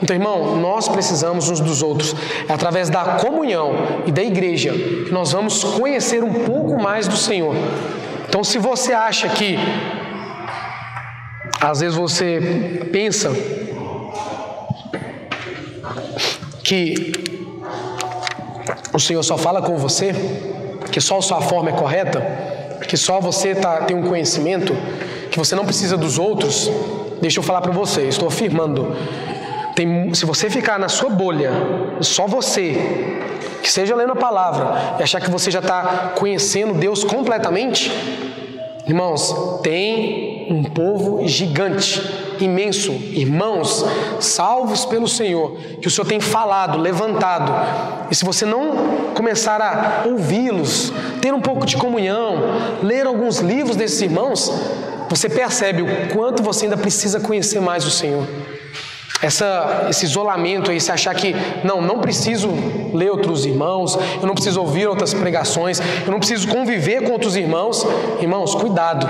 Então, irmão, nós precisamos uns dos outros. É através da comunhão e da igreja que nós vamos conhecer um pouco mais do Senhor. Então, se você acha que, às vezes você pensa que o Senhor só fala com você, que só a sua forma é correta, que só você tem um conhecimento, que você não precisa dos outros, deixa eu falar para você, estou afirmando, se você ficar na sua bolha, só você, que seja lendo a palavra, e achar que você já está conhecendo Deus completamente, irmãos, tem um povo gigante, imenso, irmãos, salvos pelo Senhor, que o Senhor tem falado, levantado, e se você não começar a ouvi-los, ter um pouco de comunhão, ler alguns livros desses irmãos, você percebe o quanto você ainda precisa conhecer mais o Senhor. Esse isolamento aí, se achar que não preciso ler outros irmãos, eu não preciso ouvir outras pregações, eu não preciso conviver com outros irmãos. Irmãos, cuidado,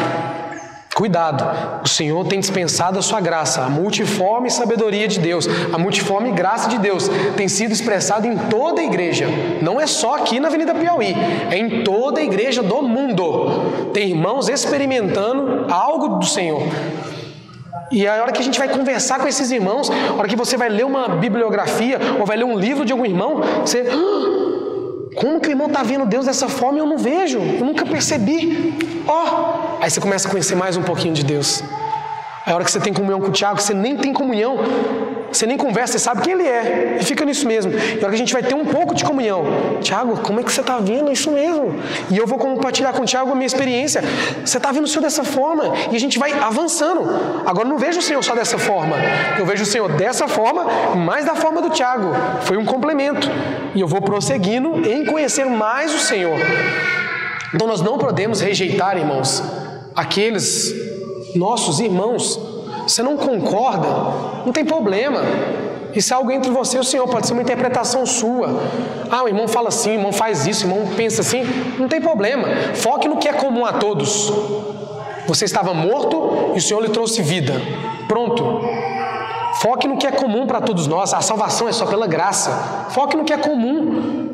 o Senhor tem dispensado a sua graça, a multiforme sabedoria de Deus, a multiforme graça de Deus tem sido expressada em toda a igreja, não é só aqui na Avenida Piauí, é em toda a igreja do mundo, tem irmãos experimentando algo do Senhor. E a hora que a gente vai conversar com esses irmãos, a hora que você vai ler uma bibliografia ou vai ler um livro de algum irmão, você... como que o irmão está vendo Deus dessa forma e eu não vejo? Eu nunca percebi. Aí você começa a conhecer mais um pouquinho de Deus. A hora que você tem comunhão com o Tiago, você nem tem comunhão, você nem conversa, você sabe quem ele é, e fica nisso mesmo. E a hora que a gente vai ter um pouco de comunhão, Tiago, como é que você está vendo isso mesmo? E eu vou compartilhar com o Tiago a minha experiência. Você está vendo o Senhor dessa forma, e a gente vai avançando. Agora eu não vejo o Senhor só dessa forma, eu vejo o Senhor dessa forma, mais da forma do Tiago. Foi um complemento, e eu vou prosseguindo em conhecer mais o Senhor. Então nós não podemos rejeitar, irmãos, aqueles nossos irmãos. Você não concorda, não tem problema. Isso é algo entre você e o Senhor, pode ser uma interpretação sua. O irmão fala assim, o irmão faz isso, o irmão pensa assim, não tem problema. Foque no que é comum a todos. Você estava morto e o Senhor lhe trouxe vida. Pronto. Foque no que é comum para todos nós. A salvação é só pela graça. Foque no que é comum.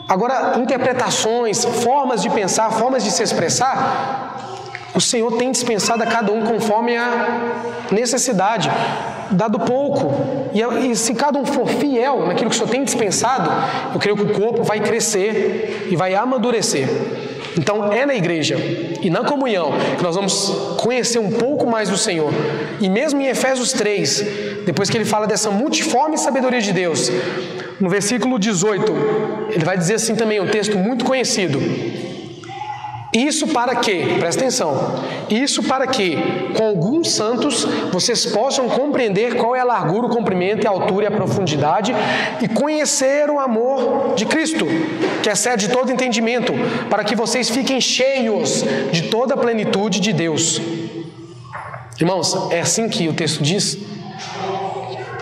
Agora, interpretações, formas de pensar, formas de se expressar, o Senhor tem dispensado a cada um conforme a necessidade, dado pouco. E se cada um for fiel naquilo que o Senhor tem dispensado, eu creio que o corpo vai crescer e vai amadurecer. Então é na igreja e na comunhão que nós vamos conhecer um pouco mais do Senhor. E mesmo em Efésios 3, depois que ele fala dessa multiforme sabedoria de Deus, no versículo 18, ele vai dizer assim também, um texto muito conhecido: isso para que, presta atenção, isso para que, com alguns santos, vocês possam compreender qual é a largura, o comprimento, a altura e a profundidade, e conhecer o amor de Cristo, que excede todo entendimento, para que vocês fiquem cheios de toda a plenitude de Deus. Irmãos, é assim que o texto diz.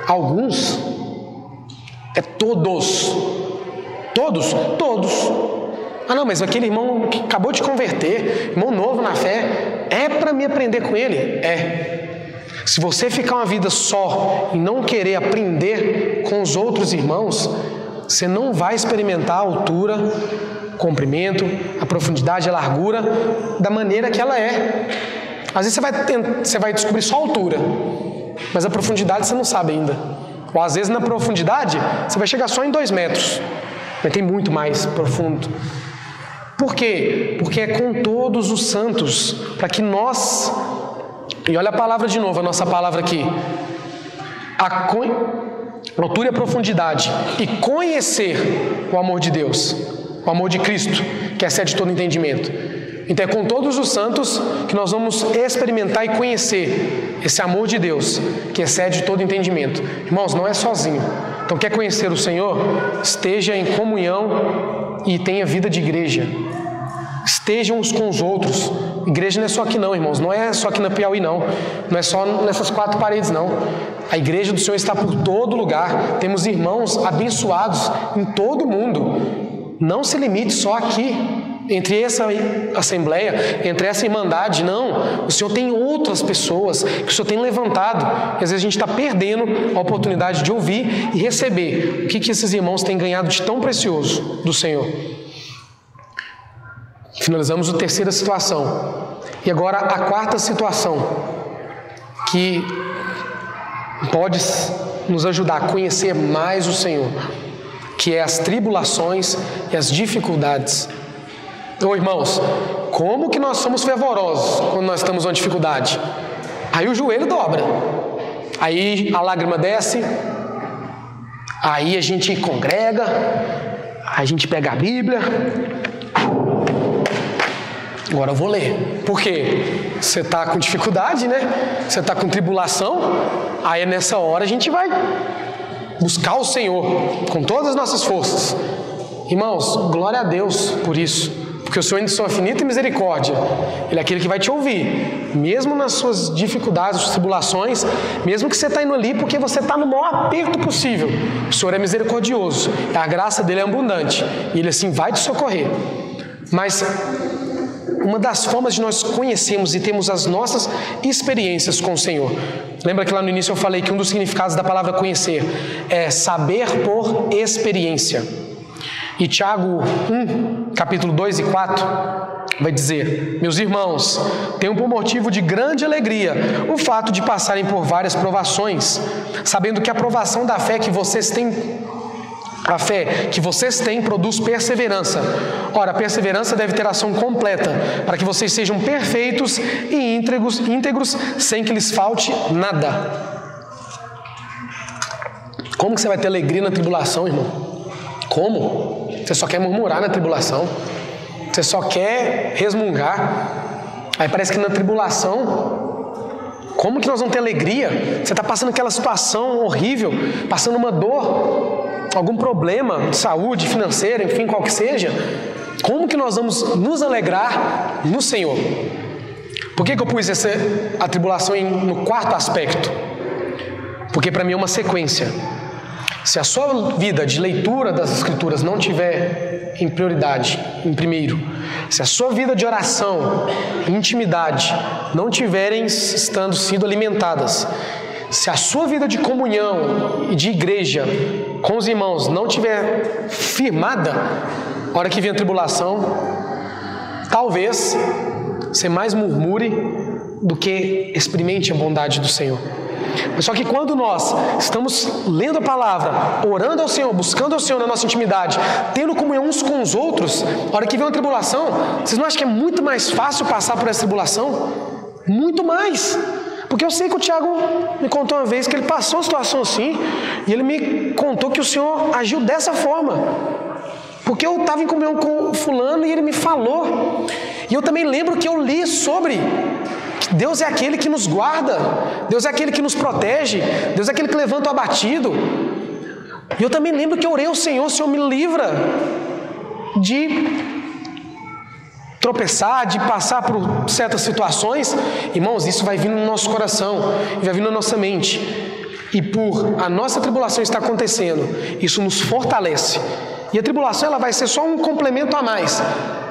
Alguns, é todos. Todos. Não, mas aquele irmão que acabou de converter, irmão novo na fé, é para me aprender com ele? É. Se você ficar uma vida só e não querer aprender com os outros irmãos, você não vai experimentar a altura, o comprimento, a profundidade, a largura da maneira que ela é. Às vezes você vai descobrir só a altura, mas a profundidade você não sabe ainda. Ou às vezes na profundidade você vai chegar só em 2 metros, mas tem muito mais profundo. Por quê? Porque é com todos os santos, para que nós, e olha a palavra de novo, a nossa palavra aqui, a altura e a profundidade, e conhecer o amor de Deus, o amor de Cristo, que excede todo entendimento. Então é com todos os santos que nós vamos experimentar e conhecer esse amor de Deus, que excede todo entendimento. Irmãos, não é sozinho, Então, quer conhecer o Senhor? Esteja em comunhão e tenha vida de igreja. Estejam uns com os outros. Igreja não é só aqui não, irmãos. Não é só aqui na Piauí, não. Não é só nessas 4 paredes, não. A igreja do Senhor está por todo lugar. Temos irmãos abençoados em todo o mundo. Não se limite só aqui. Entre essa assembleia, entre essa irmandade, não. O Senhor tem outras pessoas que o Senhor tem levantado. E às vezes a gente está perdendo a oportunidade de ouvir e receber o que esses irmãos têm ganhado de tão precioso do Senhor. Finalizamos a 3ª situação. E agora a 4ª situação, que pode nos ajudar a conhecer mais o Senhor, que é as tribulações e as dificuldades. Então, irmãos, como que nós somos fervorosos quando nós estamos numa dificuldade? Aí o joelho dobra, aí a lágrima desce, aí a gente congrega, a gente pega a Bíblia. Agora eu vou ler. Por quê? Você está com dificuldade, né? Você está com tribulação, aí nessa hora a gente vai buscar o Senhor com todas as nossas forças. Irmãos, glória a Deus por isso. Porque o Senhor, em sua infinita misericórdia, Ele é aquele que vai te ouvir, mesmo nas suas dificuldades, suas tribulações, mesmo que você está indo ali porque você está no maior aperto possível. O Senhor é misericordioso, a graça dEle é abundante, e Ele assim vai te socorrer. Mas uma das formas de nós conhecermos e termos as nossas experiências com o Senhor. Lembra que lá no início eu falei que um dos significados da palavra conhecer é saber por experiência. E Tiago 1, capítulo 2 e 4, vai dizer: meus irmãos, tenham por motivo de grande alegria o fato de passarem por várias provações, sabendo que a provação da fé que vocês têm, produz perseverança. Ora, a perseverança deve ter ação completa, para que vocês sejam perfeitos e íntegros, sem que lhes falte nada. Como que você vai ter alegria na tribulação, irmão? Como? Você só quer murmurar na tribulação. Você só quer resmungar. Aí parece que na tribulação, como que nós vamos ter alegria? Você está passando aquela situação horrível, passando uma dor, algum problema de saúde, financeira, enfim, qual que seja. Como que nós vamos nos alegrar no Senhor? Por que eu pus a tribulação no 4º aspecto? Porque para mim é uma sequência. Se a sua vida de leitura das Escrituras não tiver em prioridade, em primeiro, se a sua vida de oração e intimidade não tiverem sido alimentadas, se a sua vida de comunhão e de igreja com os irmãos não tiver firmada, a hora que vem a tribulação, talvez você mais murmure do que experimente a bondade do Senhor. Mas só que quando nós estamos lendo a palavra, orando ao Senhor, buscando ao Senhor na nossa intimidade, tendo comunhão uns com os outros, a hora que vem uma tribulação, vocês não acham que é muito mais fácil passar por essa tribulação? Muito mais. Porque eu sei que o Tiago me contou uma vez que ele passou uma situação assim, e ele me contou que o Senhor agiu dessa forma. Porque eu estava em comunhão com o fulano e ele me falou. E eu também lembro que eu li sobre que Deus é aquele que nos guarda, Deus é aquele que nos protege, Deus é aquele que levanta o abatido. E eu também lembro que eu orei ao Senhor: o Senhor me livra de tropeçar, de passar por certas situações. Irmãos, isso vai vir no nosso coração, vai vir na nossa mente. E por a nossa tribulação estar acontecendo, isso nos fortalece. E a tribulação ela vai ser só um complemento a mais,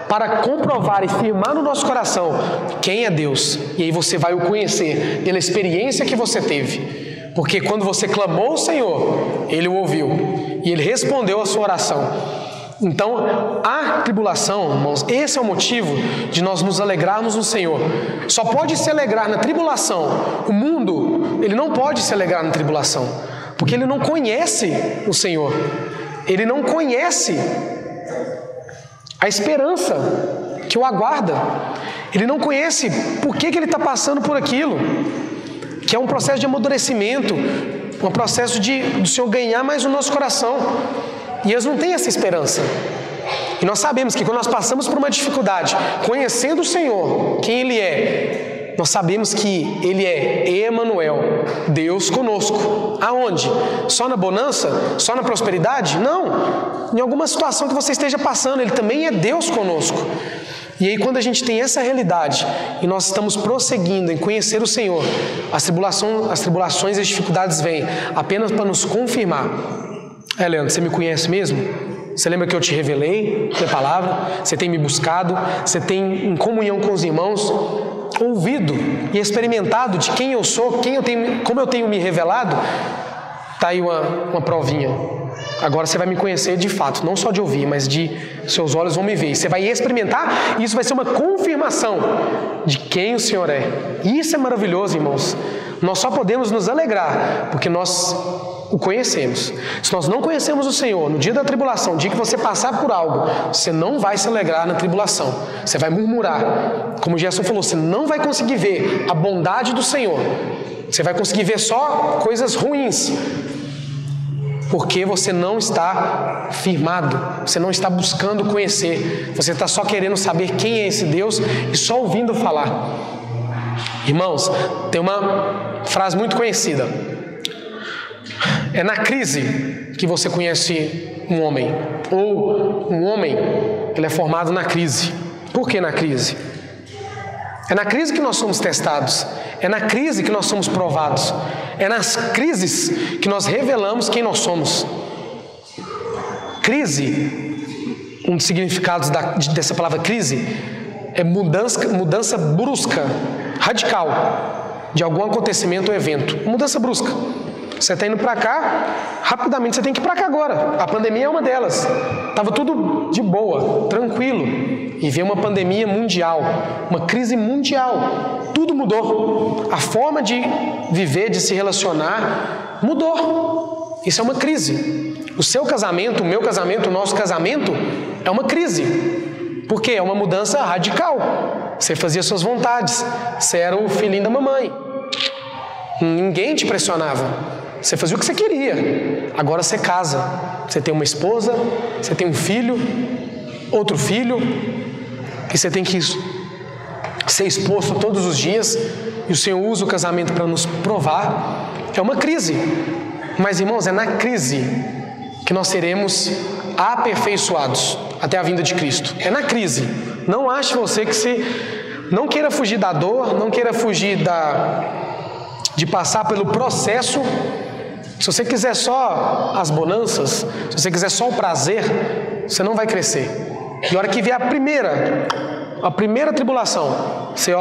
para comprovar e firmar no nosso coração quem é Deus. E aí você vai o conhecer pela experiência que você teve. Porque quando você clamou ao Senhor, Ele o ouviu e Ele respondeu a sua oração. Então, a tribulação, irmãos, esse é o motivo de nós nos alegrarmos no Senhor. Só pode se alegrar na tribulação. O mundo, ele não pode se alegrar na tribulação, porque ele não conhece o Senhor. Ele não conhece a esperança que o aguarda. Ele não conhece por que ele está passando por aquilo, que é um processo de amadurecimento, um processo do Senhor ganhar mais o nosso coração. E eles não têm essa esperança. E nós sabemos que quando nós passamos por uma dificuldade, conhecendo o Senhor, quem Ele é, nós sabemos que Ele é Emanuel, Deus conosco. Aonde? Só na bonança? Só na prosperidade? Não. Em alguma situação que você esteja passando, Ele também é Deus conosco. E aí, quando a gente tem essa realidade e nós estamos prosseguindo em conhecer o Senhor, as tribulações e as dificuldades vêm apenas para nos confirmar. Leandro, você me conhece mesmo? Você lembra que eu te revelei na palavra? Você tem me buscado? Você tem, em comunhão com os irmãos, ouvido e experimentado de quem eu sou, como eu tenho me revelado? Está aí uma provinha. Agora você vai me conhecer de fato, não só de ouvir, mas seus olhos vão me ver. Você vai experimentar e isso vai ser uma confirmação de quem o Senhor é. E isso é maravilhoso, irmãos. Nós só podemos nos alegrar porque nós o conhecemos. Se nós não conhecemos o Senhor, no dia da tribulação, no dia que você passar por algo, você não vai se alegrar na tribulação. Você vai murmurar. Como o Gerson falou, você não vai conseguir ver a bondade do Senhor. Você vai conseguir ver só coisas ruins. Porque você não está firmado, você não está buscando conhecer, você está só querendo saber quem é esse Deus e só ouvindo falar. Irmãos, tem uma frase muito conhecida: é na crise que você conhece um homem, ou um homem, ele é formado na crise. Por que na crise? É na crise que nós somos testados, é na crise que nós somos provados, é nas crises que nós revelamos quem nós somos. Crise, um dos significados dessa palavra crise, é mudança brusca, radical, de algum acontecimento ou evento. Mudança brusca. Você está indo para cá, rapidamente você tem que ir para cá agora. A pandemia é uma delas. Estava tudo de boa, tranquilo. E veio uma pandemia mundial, uma crise mundial. Tudo mudou. A forma de viver, de se relacionar, mudou. Isso é uma crise. O seu casamento, o meu casamento, o nosso casamento é uma crise. Por quê? É uma mudança radical. Você fazia suas vontades. Você era o filhinho da mamãe. Ninguém te pressionava. Você fazia o que você queria. Agora você casa. Você tem uma esposa, você tem um filho, outro filho, e você tem que ser exposto todos os dias. E o Senhor usa o casamento para nos provar. É uma crise. Mas, irmãos, é na crise que nós seremos aperfeiçoados até a vinda de Cristo. É na crise. Não ache você que não queira fugir da dor, não queira fugir de passar pelo processo. Se você quiser só as bonanças, se você quiser só o prazer, você não vai crescer. E a hora que vier a primeira tribulação, você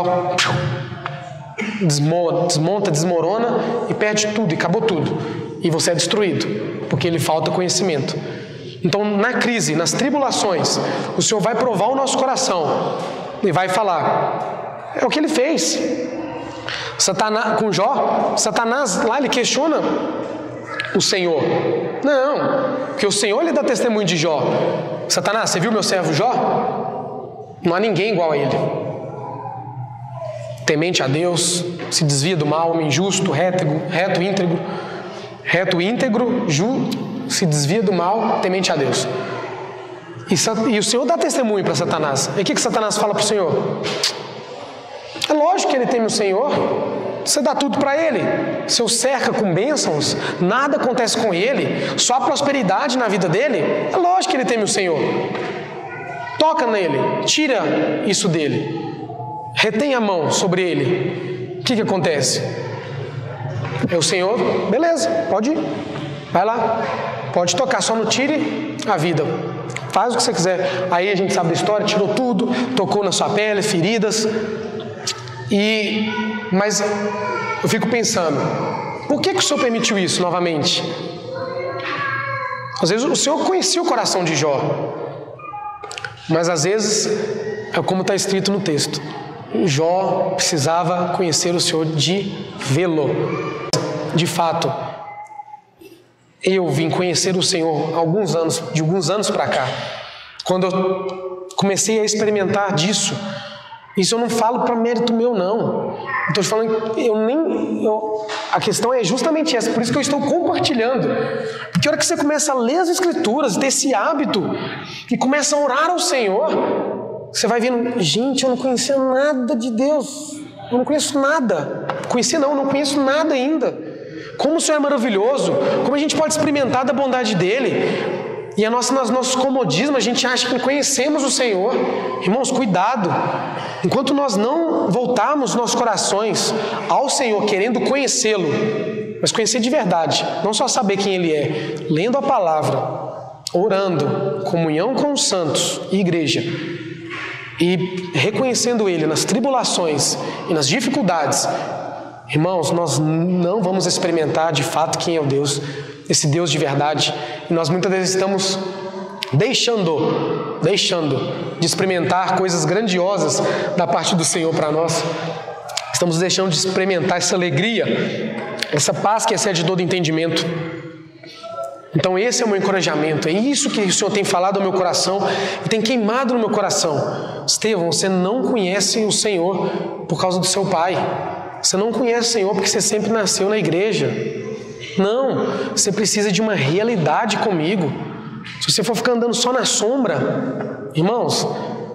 desmonta, desmorona e perde tudo, e acabou tudo. E você é destruído, porque lhe falta conhecimento. Então, na crise, nas tribulações, o Senhor vai provar o nosso coração e vai falar. É o que ele fez. Com Jó, Satanás lá, ele questiona o Senhor. Não, porque o Senhor lhe dá testemunho de Jó. Satanás, você viu meu servo Jó? Não há ninguém igual a ele. Temente a Deus, se desvia do mal, homem justo, reto, íntegro, se desvia do mal, temente a Deus. E o Senhor dá testemunho para Satanás. E o que Satanás fala para o Senhor? É lógico que ele teme o Senhor. Você dá tudo para ele. Se o cerca com bênçãos, nada acontece com ele, só prosperidade na vida dele. É lógico que ele teme o Senhor. Toca nele, tira isso dele, retém a mão sobre ele. O que acontece? É o Senhor, beleza, pode ir, vai lá, pode tocar, só não tire a vida. Faz o que você quiser. Aí a gente sabe da história, tirou tudo, tocou na sua pele, feridas. Mas eu fico pensando, por que o Senhor permitiu isso novamente? Às vezes o Senhor conhecia o coração de Jó, mas às vezes é como está escrito no texto: Jó precisava conhecer o Senhor de vê-lo. De fato, eu vim conhecer o Senhor de alguns anos para cá, quando eu comecei a experimentar disso. Isso eu não falo para mérito meu, não. Estou falando, a questão é justamente essa, por isso que eu estou compartilhando. Porque a hora que você começa a ler as Escrituras, ter esse hábito, e começa a orar ao Senhor, você vai vendo, gente, eu não conhecia nada de Deus. Eu não conheço nada. Não conheço nada ainda. Como o Senhor é maravilhoso, como a gente pode experimentar da bondade dEle. E nos nossos comodismos, a gente acha que conhecemos o Senhor. Irmãos, cuidado. Enquanto nós não voltarmos nossos corações ao Senhor, querendo conhecê-lo, mas conhecer de verdade, não só saber quem Ele é, lendo a palavra, orando, comunhão com os santos e igreja, e reconhecendo Ele nas tribulações e nas dificuldades, irmãos, nós não vamos experimentar de fato quem é o Deus, esse Deus de verdade. E nós muitas vezes estamos deixando de experimentar coisas grandiosas da parte do Senhor para nós. Estamos deixando de experimentar essa alegria, essa paz que excede todo entendimento. Então esse é o meu encorajamento, é isso que o Senhor tem falado ao meu coração e tem queimado no meu coração. Estevão, você não conhece o Senhor por causa do seu pai. Você não conhece o Senhor porque você sempre nasceu na igreja. Não, você precisa de uma realidade comigo. Se você for ficar andando só na sombra, irmãos,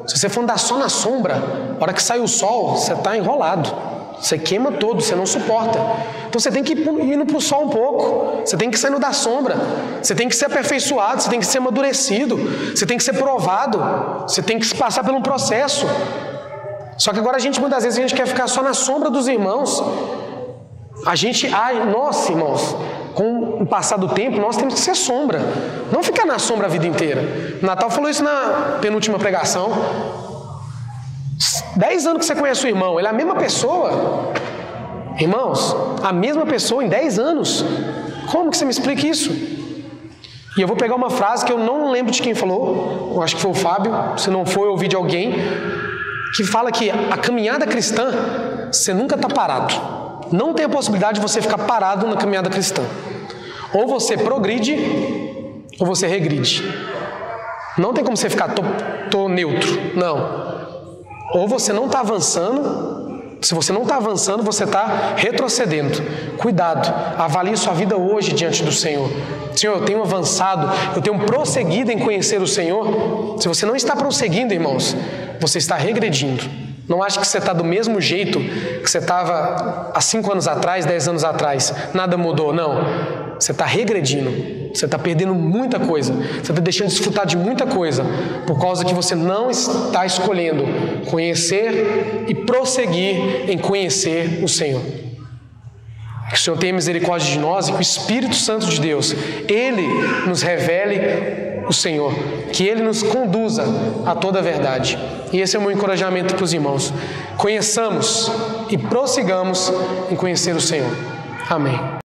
se você for andar só na sombra, a hora que sai o sol, você está enrolado. Você queima todo, você não suporta. Então você tem que ir indo para o sol um pouco. Você tem que ir saindo da sombra. Você tem que ser aperfeiçoado, você tem que ser amadurecido. Você tem que ser provado. Você tem que passar por um processo. Só que agora muitas vezes a gente quer ficar só na sombra dos irmãos. Nós, irmãos, com o passar do tempo, nós temos que ser sombra. Não ficar na sombra a vida inteira. O Natal falou isso na penúltima pregação. 10 anos que você conhece o irmão, ele é a mesma pessoa. Irmãos, a mesma pessoa em 10 anos. Como que você me explica isso? E eu vou pegar uma frase que eu não lembro de quem falou. Eu acho que foi o Fábio. Se não foi, eu ouvi de alguém. Que fala que a caminhada cristã, você nunca está parado. Não tem a possibilidade de você ficar parado na caminhada cristã. Ou você progride, ou você regride. Não tem como você ficar, tô neutro. Não. Ou você não está avançando. Se você não está avançando, você está retrocedendo. Cuidado, avalie sua vida hoje diante do Senhor. Senhor, eu tenho avançado, eu tenho prosseguido em conhecer o Senhor. Se você não está prosseguindo, irmãos, você está regredindo. Não ache que você está do mesmo jeito que você estava há 5 anos atrás, 10 anos atrás. Nada mudou, não. Você está regredindo. Você está perdendo muita coisa. Você está deixando de desfrutar de muita coisa por causa que você não está escolhendo conhecer e prosseguir em conhecer o Senhor. Que o Senhor tenha misericórdia de nós e que o Espírito Santo de Deus, Ele nos revele o Senhor, que Ele nos conduza a toda a verdade. E esse é o meu encorajamento para os irmãos. Conheçamos e prossigamos em conhecer o Senhor. Amém.